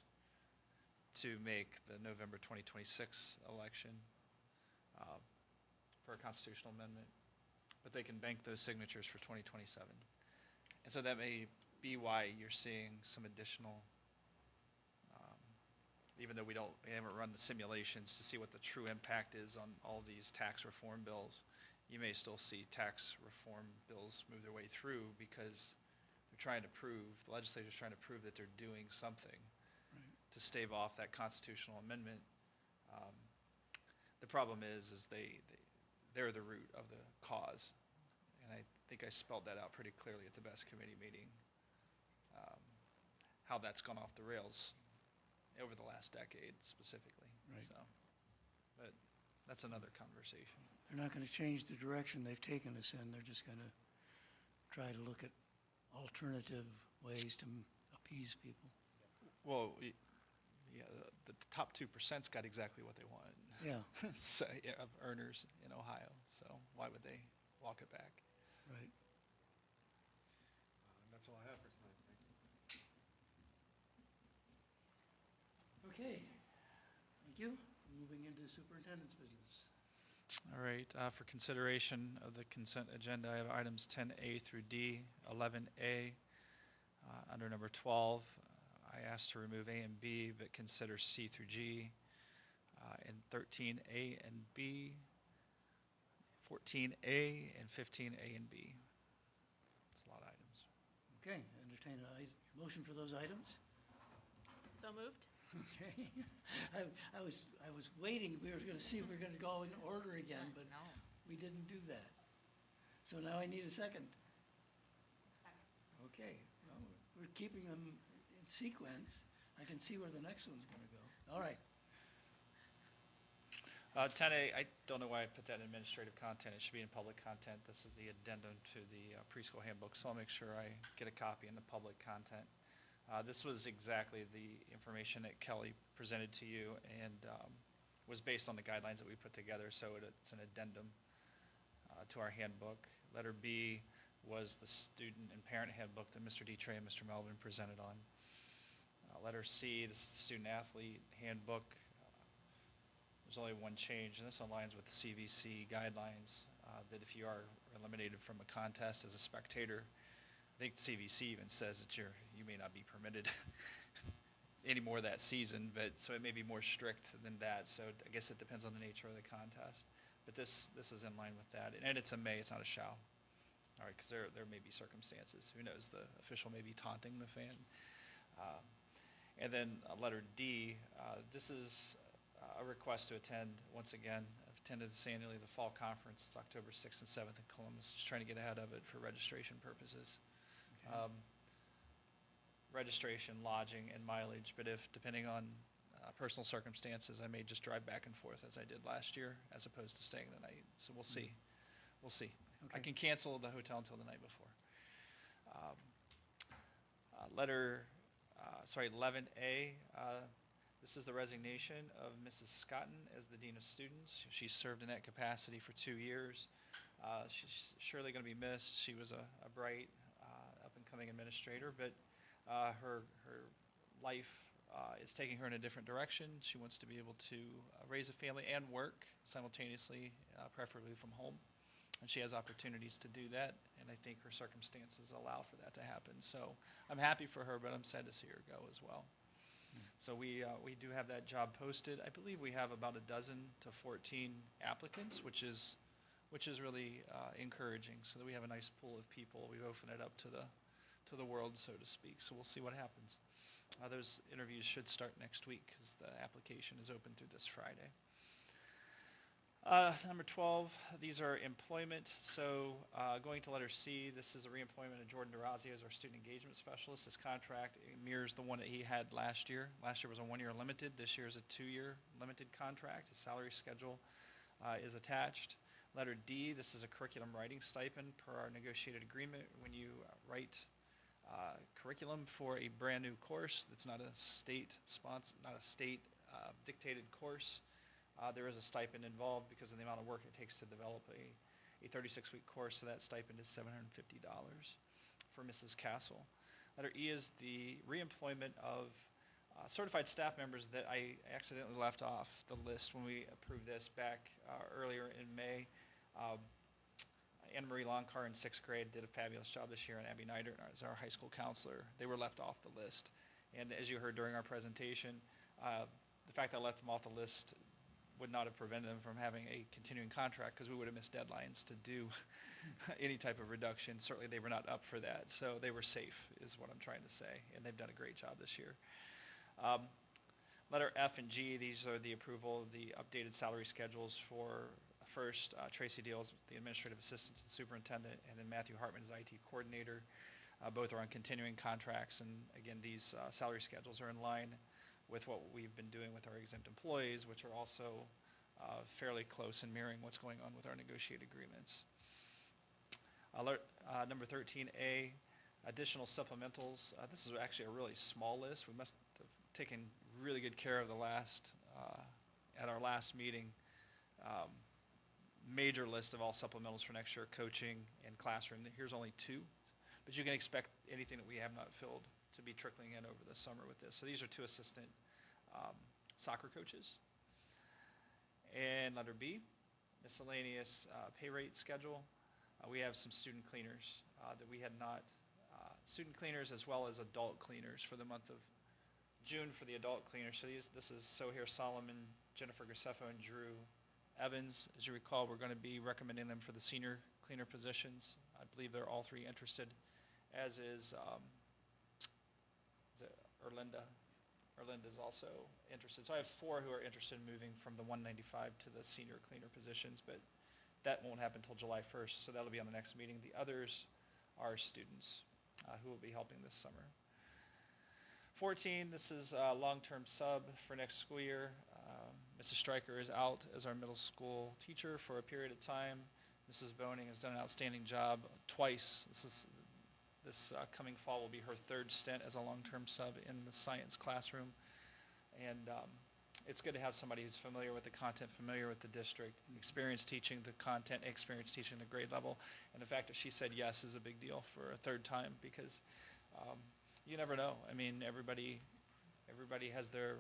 to make the November 2026 election for a constitutional amendment, but they can bank those signatures for 2027. And so that may be why you're seeing some additional, even though we haven't run the simulations to see what the true impact is on all these tax reform bills, you may still see tax reform bills move their way through because the legislature's trying to prove that they're doing something to stave off that constitutional amendment. The problem is they're the root of the cause. And I think I spelled that out pretty clearly at the BEST committee meeting, how that's gone off the rails over the last decade specifically. Right. So, but that's another conversation. They're not going to change the direction they've taken us in. They're just going to try to look at alternative ways to appease people. Well, yeah, the top 2%'s got exactly what they wanted. Yeah, So, yeah, of earners in Ohio. So why would they walk it back? right. and that's all I have for tonight. Thank you. Okay, thank you. Moving into superintendent's business. All right, for consideration of the consent agenda, I have items 10A through D, 11A. Under number 12, I I asked to remove A and B, but consider C through G. And 13A and B, 14A and 15A and B. It's a lot of items. Okay, entertain a motion for those items. So moved? Okay. I was waiting, we were going to see if we were going to go in order again, but No. we didn't do that. So now I need a second. Okay, well, we're keeping them in sequence. I can see where the next one's going to go. All right. 10A, I don't know why I put that in administrative content. It should be in public content. This is the addendum to the preschool handbook, so I'll make sure I get a copy in the public content. This was exactly the information that Kelly presented to you and was based on the guidelines that we put together, so it's an addendum to our handbook. Letter B was the student and parent handbook that Mr. Dietrich and Mr. Melvin presented on. Letter C, this is the student athlete handbook. There's only one change, and this aligns with the CVC guidelines, that if you are eliminated from a contest as a spectator, I think CVC even says that you may not be permitted anymore that season, but so it may be more strict than that. So I guess it depends on the nature of the contest. But this is in line with that, and it's a may, it's not a shall. All right, because there may be circumstances. Who knows? The official may be taunting the fan. And then letter D, this is a request to attend, once again. I've attended annually the fall conference. It's October 6th and 7th in Columbus. Just trying to get ahead of it for registration purposes. Okay. Registration, lodging, and mileage, but if, depending on personal circumstances, I may just drive back and forth as I did last year, as opposed to staying the night. So we'll see. We'll see. I Okay. can cancel the hotel until the night before. 11A, this is the resignation of Mrs. Scotton as the Dean of Students. She served in that capacity for 2 years. She's surely going to be missed. She was a bright, up-and-coming administrator, but her life is taking her in a different direction. She wants to be able to raise a family and work simultaneously, preferably from home. And she has opportunities to do that, and I think her circumstances allow for that to happen. So I'm happy for her, but I'm sad to see her go as well. So we do have that job posted. I believe we have about 12 to 14 applicants, which is really encouraging. So that we have a nice pool of people. We've opened it up to the world, so to speak. So we'll see what happens. Those interviews should start next week because the application is open through this Friday. Number 12, these are employment. So going to letter C, this is a reemployment of Jordan DeRazio as our student engagement specialist. His contract mirrors the one that he had last year. Last year was a 1-year limited. This year is a 2-year limited contract. His salary schedule is attached. Letter D, this is a curriculum writing stipend per our negotiated agreement. When you write curriculum for a brand new course that's not a state dictated course, there is a stipend involved because of the amount of work it takes to develop a 36-week course, so that stipend is $750 for Mrs. Castle. Letter E is the reemployment of certified staff members that I accidentally left off the list when we approved this back earlier in May. Anna Marie Longcar in 6th grade did a fabulous job this year, and Abby Neidert as our high school counselor. They were left off the list. And as you heard during our presentation, the fact that I left them off the list would not have prevented them from having a continuing contract because we would have missed deadlines to do any type of reduction. Certainly they were not up for that. So they were safe is what I'm trying to say, and they've done a great job this year. Letter F and G, these are the approval of the updated salary schedules for first Tracy Deals, the administrative assistant to the superintendent, and then Matthew Hartman as IT coordinator. Both are on continuing contracts, and again, these salary schedules are in line with what we've been doing with our exempt employees, which are also fairly close in mirroring what's going on with our negotiated agreements. Number 13A, additional supplementals. This is actually a really small list. We must have taken really good care of at our last meeting, major list of all supplementals for next year, coaching and classroom. Here's only 2, but you can expect anything that we have not filled to be trickling in over the summer with this. So these are 2 assistant soccer coaches. And letter B, miscellaneous pay rate schedule. We have some student cleaners that we had not, student cleaners as well as adult cleaners for the month of June for the adult cleaner. So this is Sohair Solomon, Jennifer Graceffo, and Drew Evans. As you recall, we're going to be recommending them for the senior cleaner positions. I believe they're all three interested, as is it Erlinda. Erlinda's also interested. So I have 4 who are interested in moving from the 195 to the senior cleaner positions, but that won't happen until July 1st, so that'll be on the next meeting. The others are students who will be helping this summer. 14, this is a long-term sub for next school year. Mrs. Stryker is out as our middle school teacher for a period of time. Mrs. Boning has done an outstanding job twice. This coming fall will be her 3rd stint as a long-term sub in the science classroom. And it's good to have somebody who's familiar with the content, familiar with the district, experienced teaching the content, experienced teaching the grade level. And the fact that she said yes is a big deal for a 3rd time, because you never know. I mean, everybody has their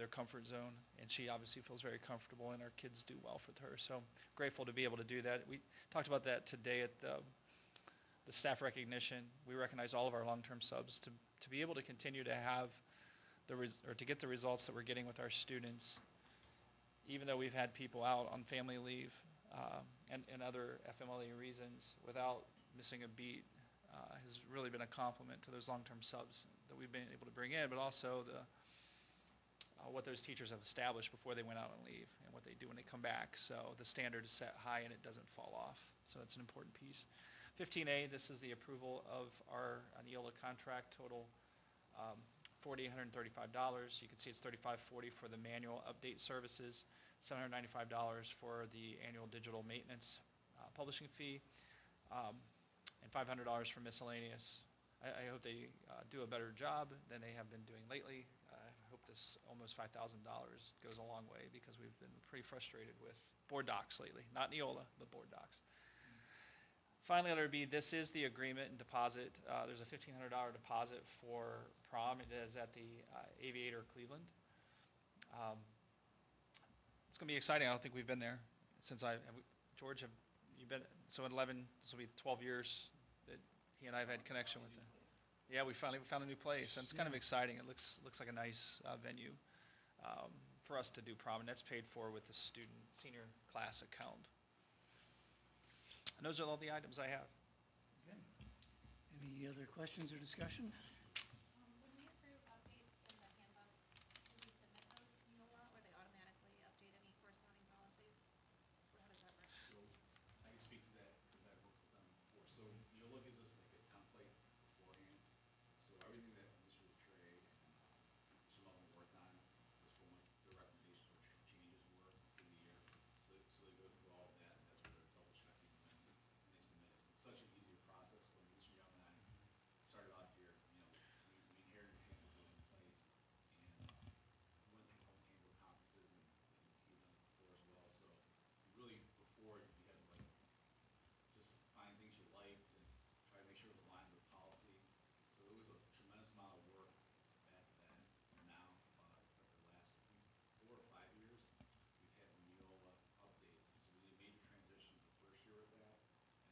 comfort zone, and she obviously feels very comfortable, and our kids do well with her. So grateful to be able to do that. We talked about that today at the staff recognition. We recognize all of our long-term subs to be able to continue to have to get the results that we're getting with our students, even though we've had people out on family leave and other FMLA reasons, without missing a beat, has really been a compliment to those long-term subs that we've been able to bring in, but also what those teachers have established before they went out on leave and what they do when they come back. So the standard is set high and it doesn't fall off. So that's an important piece. 15A, this is the approval of our Neola contract, total $4,835. You can see it's $3,540 for the manual update services, $795 for the annual digital maintenance publishing fee, and $500 for miscellaneous. I hope they do a better job than they have been doing lately. I hope this almost $5,000 goes a long way, because we've been pretty frustrated with board docs lately. Not Neola, but board docs. Finally, letter B, this is the agreement and deposit. There's a $1,500 deposit for prom. It is at the Aviator Cleveland. It's going to be exciting. I don't think we've been there since George, have you been? So in 11, this will be 12 years that he and I have had connection with them. Yeah, we finally found a new place, and it's kind of exciting. It looks like a nice venue for us to do prom, and that's paid for with the senior class account. And those are all the items I have. Okay. Any other questions or discussion? When we approve updates in the handbook, do we submit those to Neola, or they automatically update any corresponding policies? Or how does that work? So I can speak to that because I've worked with them before. So Neola gives us like a template beforehand. So everything that Mr. Trey and Mr. Melvin worked on was from what their recommendations or changes were in the year. So they go through all of that, and that's where they're double checking when they submit it. It's such an easier process. When Mr. Young and I started out here, we inherited handbooks in place, and went to handbook conferences, and he'd done it before as well. So really, before, you had to just find things you liked and try to make sure it was aligned with policy. So it was a tremendous amount of work back then. And now, for the last 4 or 5 years, we've had Neola updates. So we made the transition the first year with that,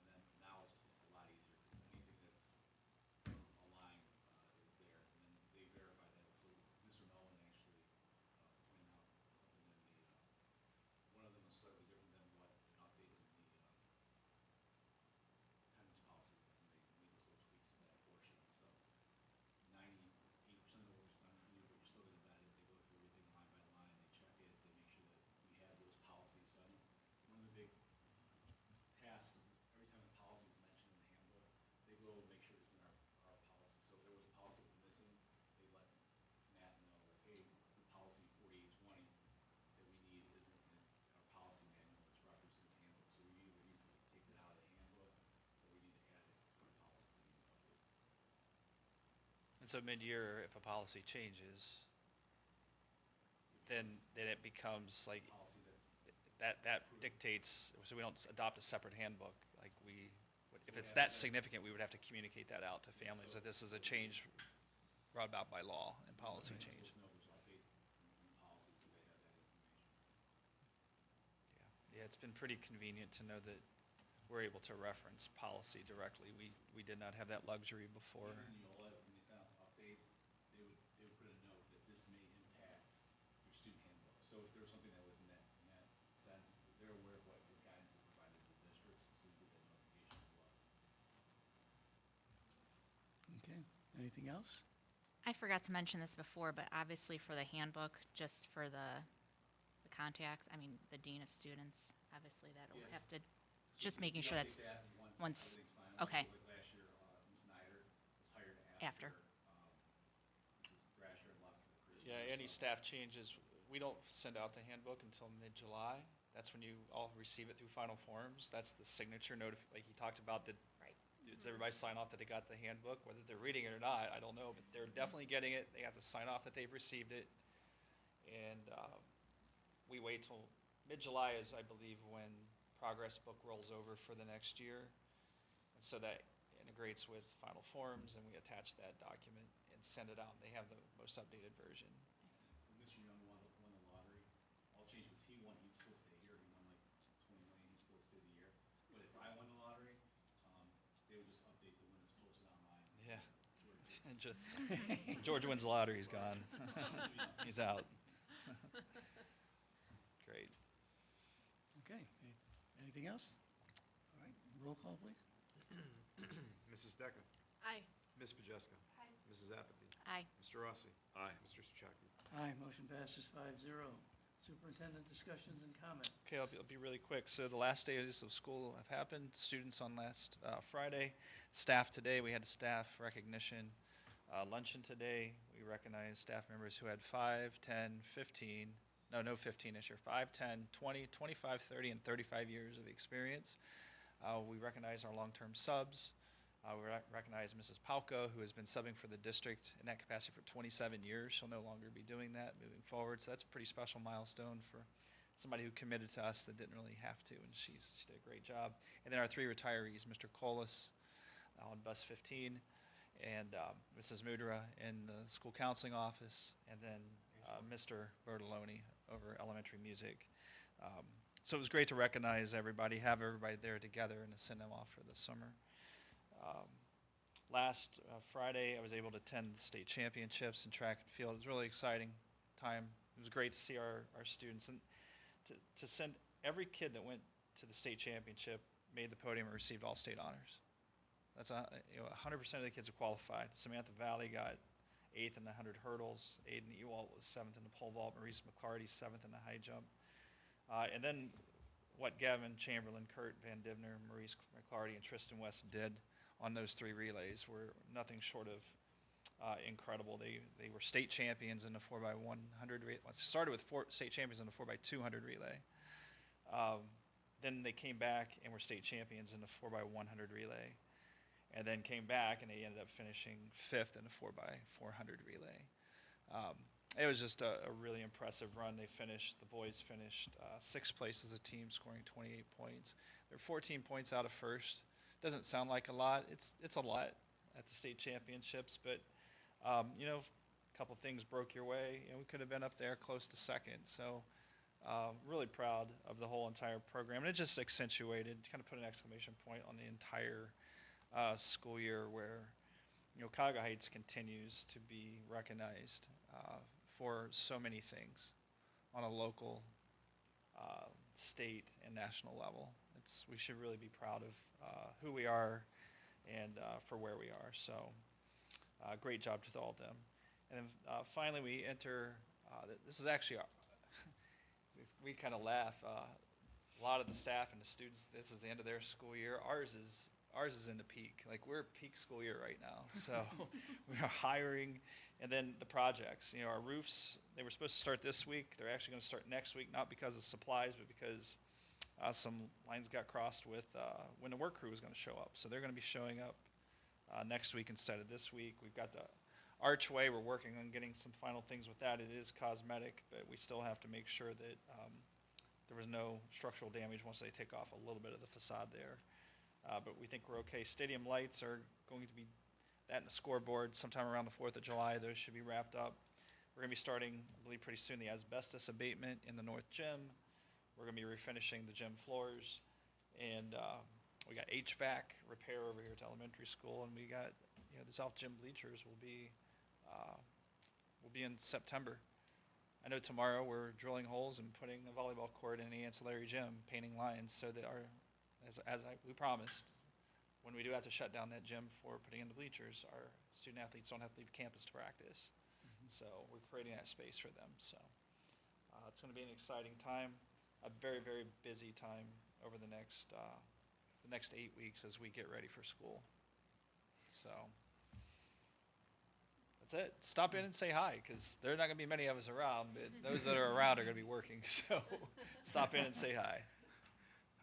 and then now it's just a lot easier, because anything that's aligned is there, and then they verify that. So Mr. Melvin actually pointed out something in one of them was slightly different than what an update in the attendance policy was, and they made those little tweaks to that portion. So 98% of the work is done for you, but you're still going to vet it. They go through everything line by line, they check it, they make sure that we have those policies. So I know one of the big tasks is every time a policy is mentioned in the handbook, they go make sure it's in our policy. So if there was a policy that was missing, they let Matt know, like, hey, the policy 4820 that we need isn't in our policy manual, it's referenced in the handbook. So we either need to take it out of the handbook, or we need to add it to our policy to be updated. And so mid-year, if a policy changes, then it becomes like, Policy that's that dictates, so we don't adopt a separate handbook. Like if it's that significant, we would have to communicate that out to families, that this is a change brought about by law and policy change. know which update in policy, so they have that information. Yeah, it's been pretty convenient to know that we're able to reference policy directly. We did not have that luxury before. Even Neola, when they sent out updates, they would put a note that Anything else? I forgot to mention this before, but obviously for the handbook, just for the contact, I mean, the dean of students, obviously that'll Yes. have to, just making sure that's, once- okay. Like last year, Ms. Snyder was hired After. Mrs. Thrasher left for the cruise. Yeah, any staff changes, we don't send out the handbook until mid-July. That's when you all receive it through final forms. That's the signature like he talked about, Right. does everybody sign off that they got the handbook? Whether they're reading it or not, I don't know, but they're definitely getting it. They have to sign off that they've received it. And we wait till mid-July is, I believe, when progress book rolls over for the next year. And so that integrates with final forms, and we attach that document and send it out. They have the most updated version. When Mr. Young won the lottery, all changes, he won, he'd still stay here, he won like 20 million, he'd still stay the year. But if I won the lottery, they would just update the winners, post it online. Yeah. George. And George wins the lottery, he's gone. He's out. Great. Okay, anything else? All right, roll call, please. Mrs. Decker? Aye. Ms. Pajeska? Aye. Mrs. Apathy? Aye. Mr. Rossi? Aye. Mr. Souchaki? Aye, motion passes 5-0. Superintendent discussions and comment. Okay, I'll be really quick. So the last days of school have happened. Students on last Friday, staff today. We had a staff recognition luncheon today. We recognized staff members who had 5, 10, 15, no 15 this year, 5, 10, 20, 25, 30, and 35 years of experience. We recognize our long-term subs. We recognize Mrs. Palco, who has been subbing for the district in that capacity for 27 years. She'll no longer be doing that moving forward. So that's a pretty special milestone for somebody who committed to us that didn't really have to, and she did a great job. And then our 3 retirees, Mr. Colas on bus 15, and Mrs. Mudra in the school counseling office, and then Mr. Bertoloni over elementary music. So it was great to recognize everybody, have everybody there together, and to send them off for the summer. Last Friday, I was able to attend the state championships in track and field. It was a really exciting time. It was great to see our students, and to send every kid that went to the state championship, made the podium, and received all state honors. That's 100% of the kids are qualified. Samantha Valley got 8th in the 100 hurdles. Aiden Ewalt was 7th in the pole vault. Maurice McClarty 7th in the high jump. And then what Gavin Chamberlain, Kurt Van Divner, Maurice McClarty, and Tristan West did on those 3 relays were nothing short of incredible. They were state champions in the 4x100 relay. Started with state champions in the 4x200 relay. Then they came back and were state champions in the 4x100 relay. And then came back and they ended up finishing 5th in the 4x400 relay. It was just a really impressive run. The boys finished 6th place as a team, scoring 28 points. They're 14 points out of first. Doesn't sound like a lot. It's a lot at the state championships, but a couple things broke your way. We could have been up there close to 2nd. So really proud of the whole entire program. And it just accentuated, kind of put an exclamation point on the entire school year where Cuyahoga Heights continues to be recognized for so many things on a local, state, and national level. We should really be proud of who we are and for where we are. So great job to all of them. And then finally we enter, this is actually, we kind of laugh, a lot of the staff and the students, this is the end of their school year. Ours is in the peak. Like, we're peak school year right now. So we are hiring. And then the projects, our roofs, they were supposed to start this week. They're actually going to start next week, not because of supplies, but because some lines got crossed with when the work crew was going to show up. So they're going to be showing up next week instead of this week. We've got the archway. We're working on getting some final things with that. It is cosmetic, but we still have to make sure that there was no structural damage once they take off a little bit of the facade there. But we think we're okay. Stadium lights are going to be that and the scoreboard sometime around the 4th of July. Those should be wrapped up. We're going to be starting, I believe, pretty soon the asbestos abatement in the north gym. We're going to be refinishing the gym floors. And we got HVAC repair over here at the elementary school. And we got, the south gym bleachers will be in September. I know tomorrow we're drilling holes and putting a volleyball court in the ancillary gym, painting lines so that we promised, when we do have to shut down that gym for putting in the bleachers, our student athletes don't have to leave campus to practice. So we're creating that space for them, so. It's gonna be an exciting time, a very, very busy time over the next 8 weeks as we get ready for school. So, that's it. Stop in and say hi, because there are not gonna be many of us around, but those that are around are gonna be working, so stop in and say hi.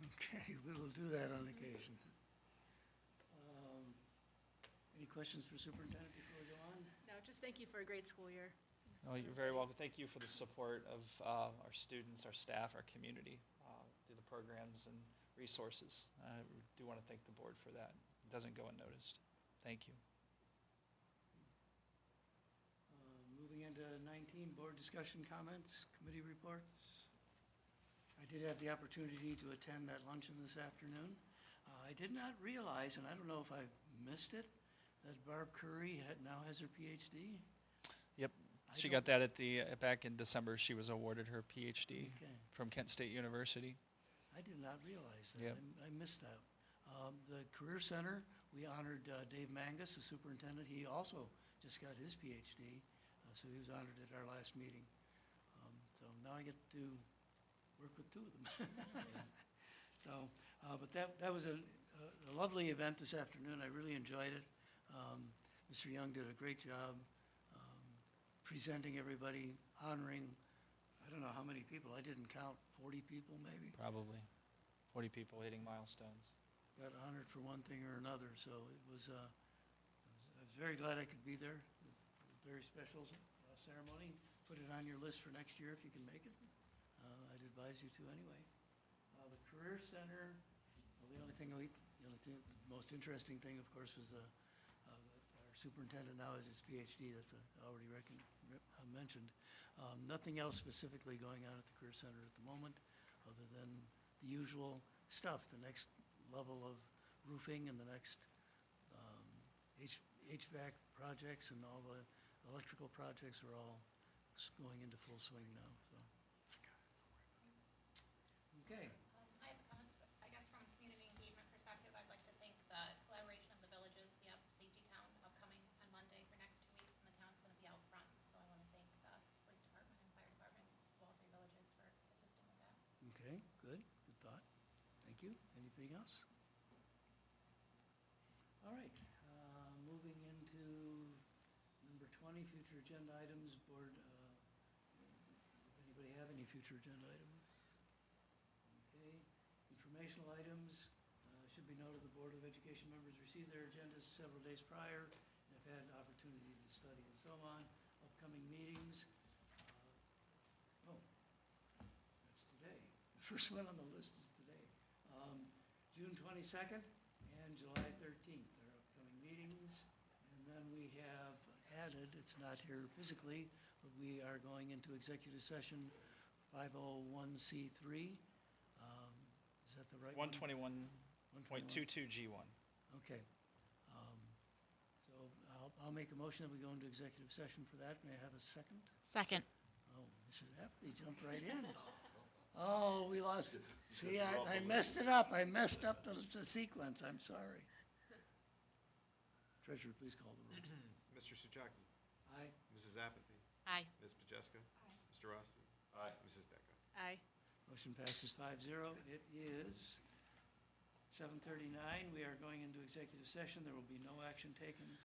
Okay, we will do that on occasion. Any questions for Superintendent before we go on? No, just thank you for a great school year. Oh, you're very welcome. Thank you for the support of our students, our staff, our community, through the programs and resources. I do want to thank the board for that. It doesn't go unnoticed. Thank you. Moving into 19, board discussion comments, committee reports. I did have the opportunity to attend that luncheon this afternoon. I did not realize, and I don't know if I missed it, that Barb Curry now has her PhD. Yep, I she don't- got that back in December. She was awarded her PhD Okay. from Kent State University. I did not realize that. Yep. I missed that. The Career Center, we honored Dave Mangus, the superintendent. He also just got his PhD, so he was honored at our last meeting. So now I get to work with two of them. So, but that was a lovely event this afternoon. I really enjoyed it. Mr. Young did a great job presenting everybody, honoring, I don't know how many people. I didn't count, 40 people maybe. Probably 40 people hitting milestones. Got honored for one thing or another, so it was, I was very glad I could be there. It was a very special ceremony. Put it on your list for next year if you can make it. I'd advise you to anyway. The Career Center, well, the most interesting thing, of course, was our superintendent now has his PhD, that's already mentioned. Nothing else specifically going on at the Career Center at the moment, other than the usual stuff, the next level of roofing and the next HVAC projects and all the electrical projects are all going into full swing now, so. Okay. I guess from a community engagement perspective, I'd like to thank the collaboration of the villages. We have Safety Town upcoming on Monday for next 2 weeks, and the town's going to be out front. So I want to thank the police department and fire departments, of all 3 villages, for assisting with that. Okay, good thought. Thank you. Anything else? All right, moving into number 20, future agenda items, board, anybody have any future agenda items? Okay, informational items, should be noted the Board of Education members received their agendas several days prior and have had an opportunity to study and so on. Upcoming meetings, that's today. The first one on the list is today. June 22nd and July 13th are upcoming meetings. And then we have added, it's not here physically, but we are going into executive session 501c3. Is that the right one? 121.22 G1. Okay. So I'll make a motion that we go into executive session for that. May I have a second? Second. Oh, Mrs. Apathy jumped right in. Oh, we lost, see, I messed it up. I messed up the sequence. I'm sorry. Treasurer, please call the roll. Mr. Suchaki? Aye. Mrs. Apathy? Aye. Ms. Pajeska? Mr. Rossi? Aye. Mrs. Decker? Aye. Motion passes 5-0. It is 7:39. We are going into executive session. There will be no action taken.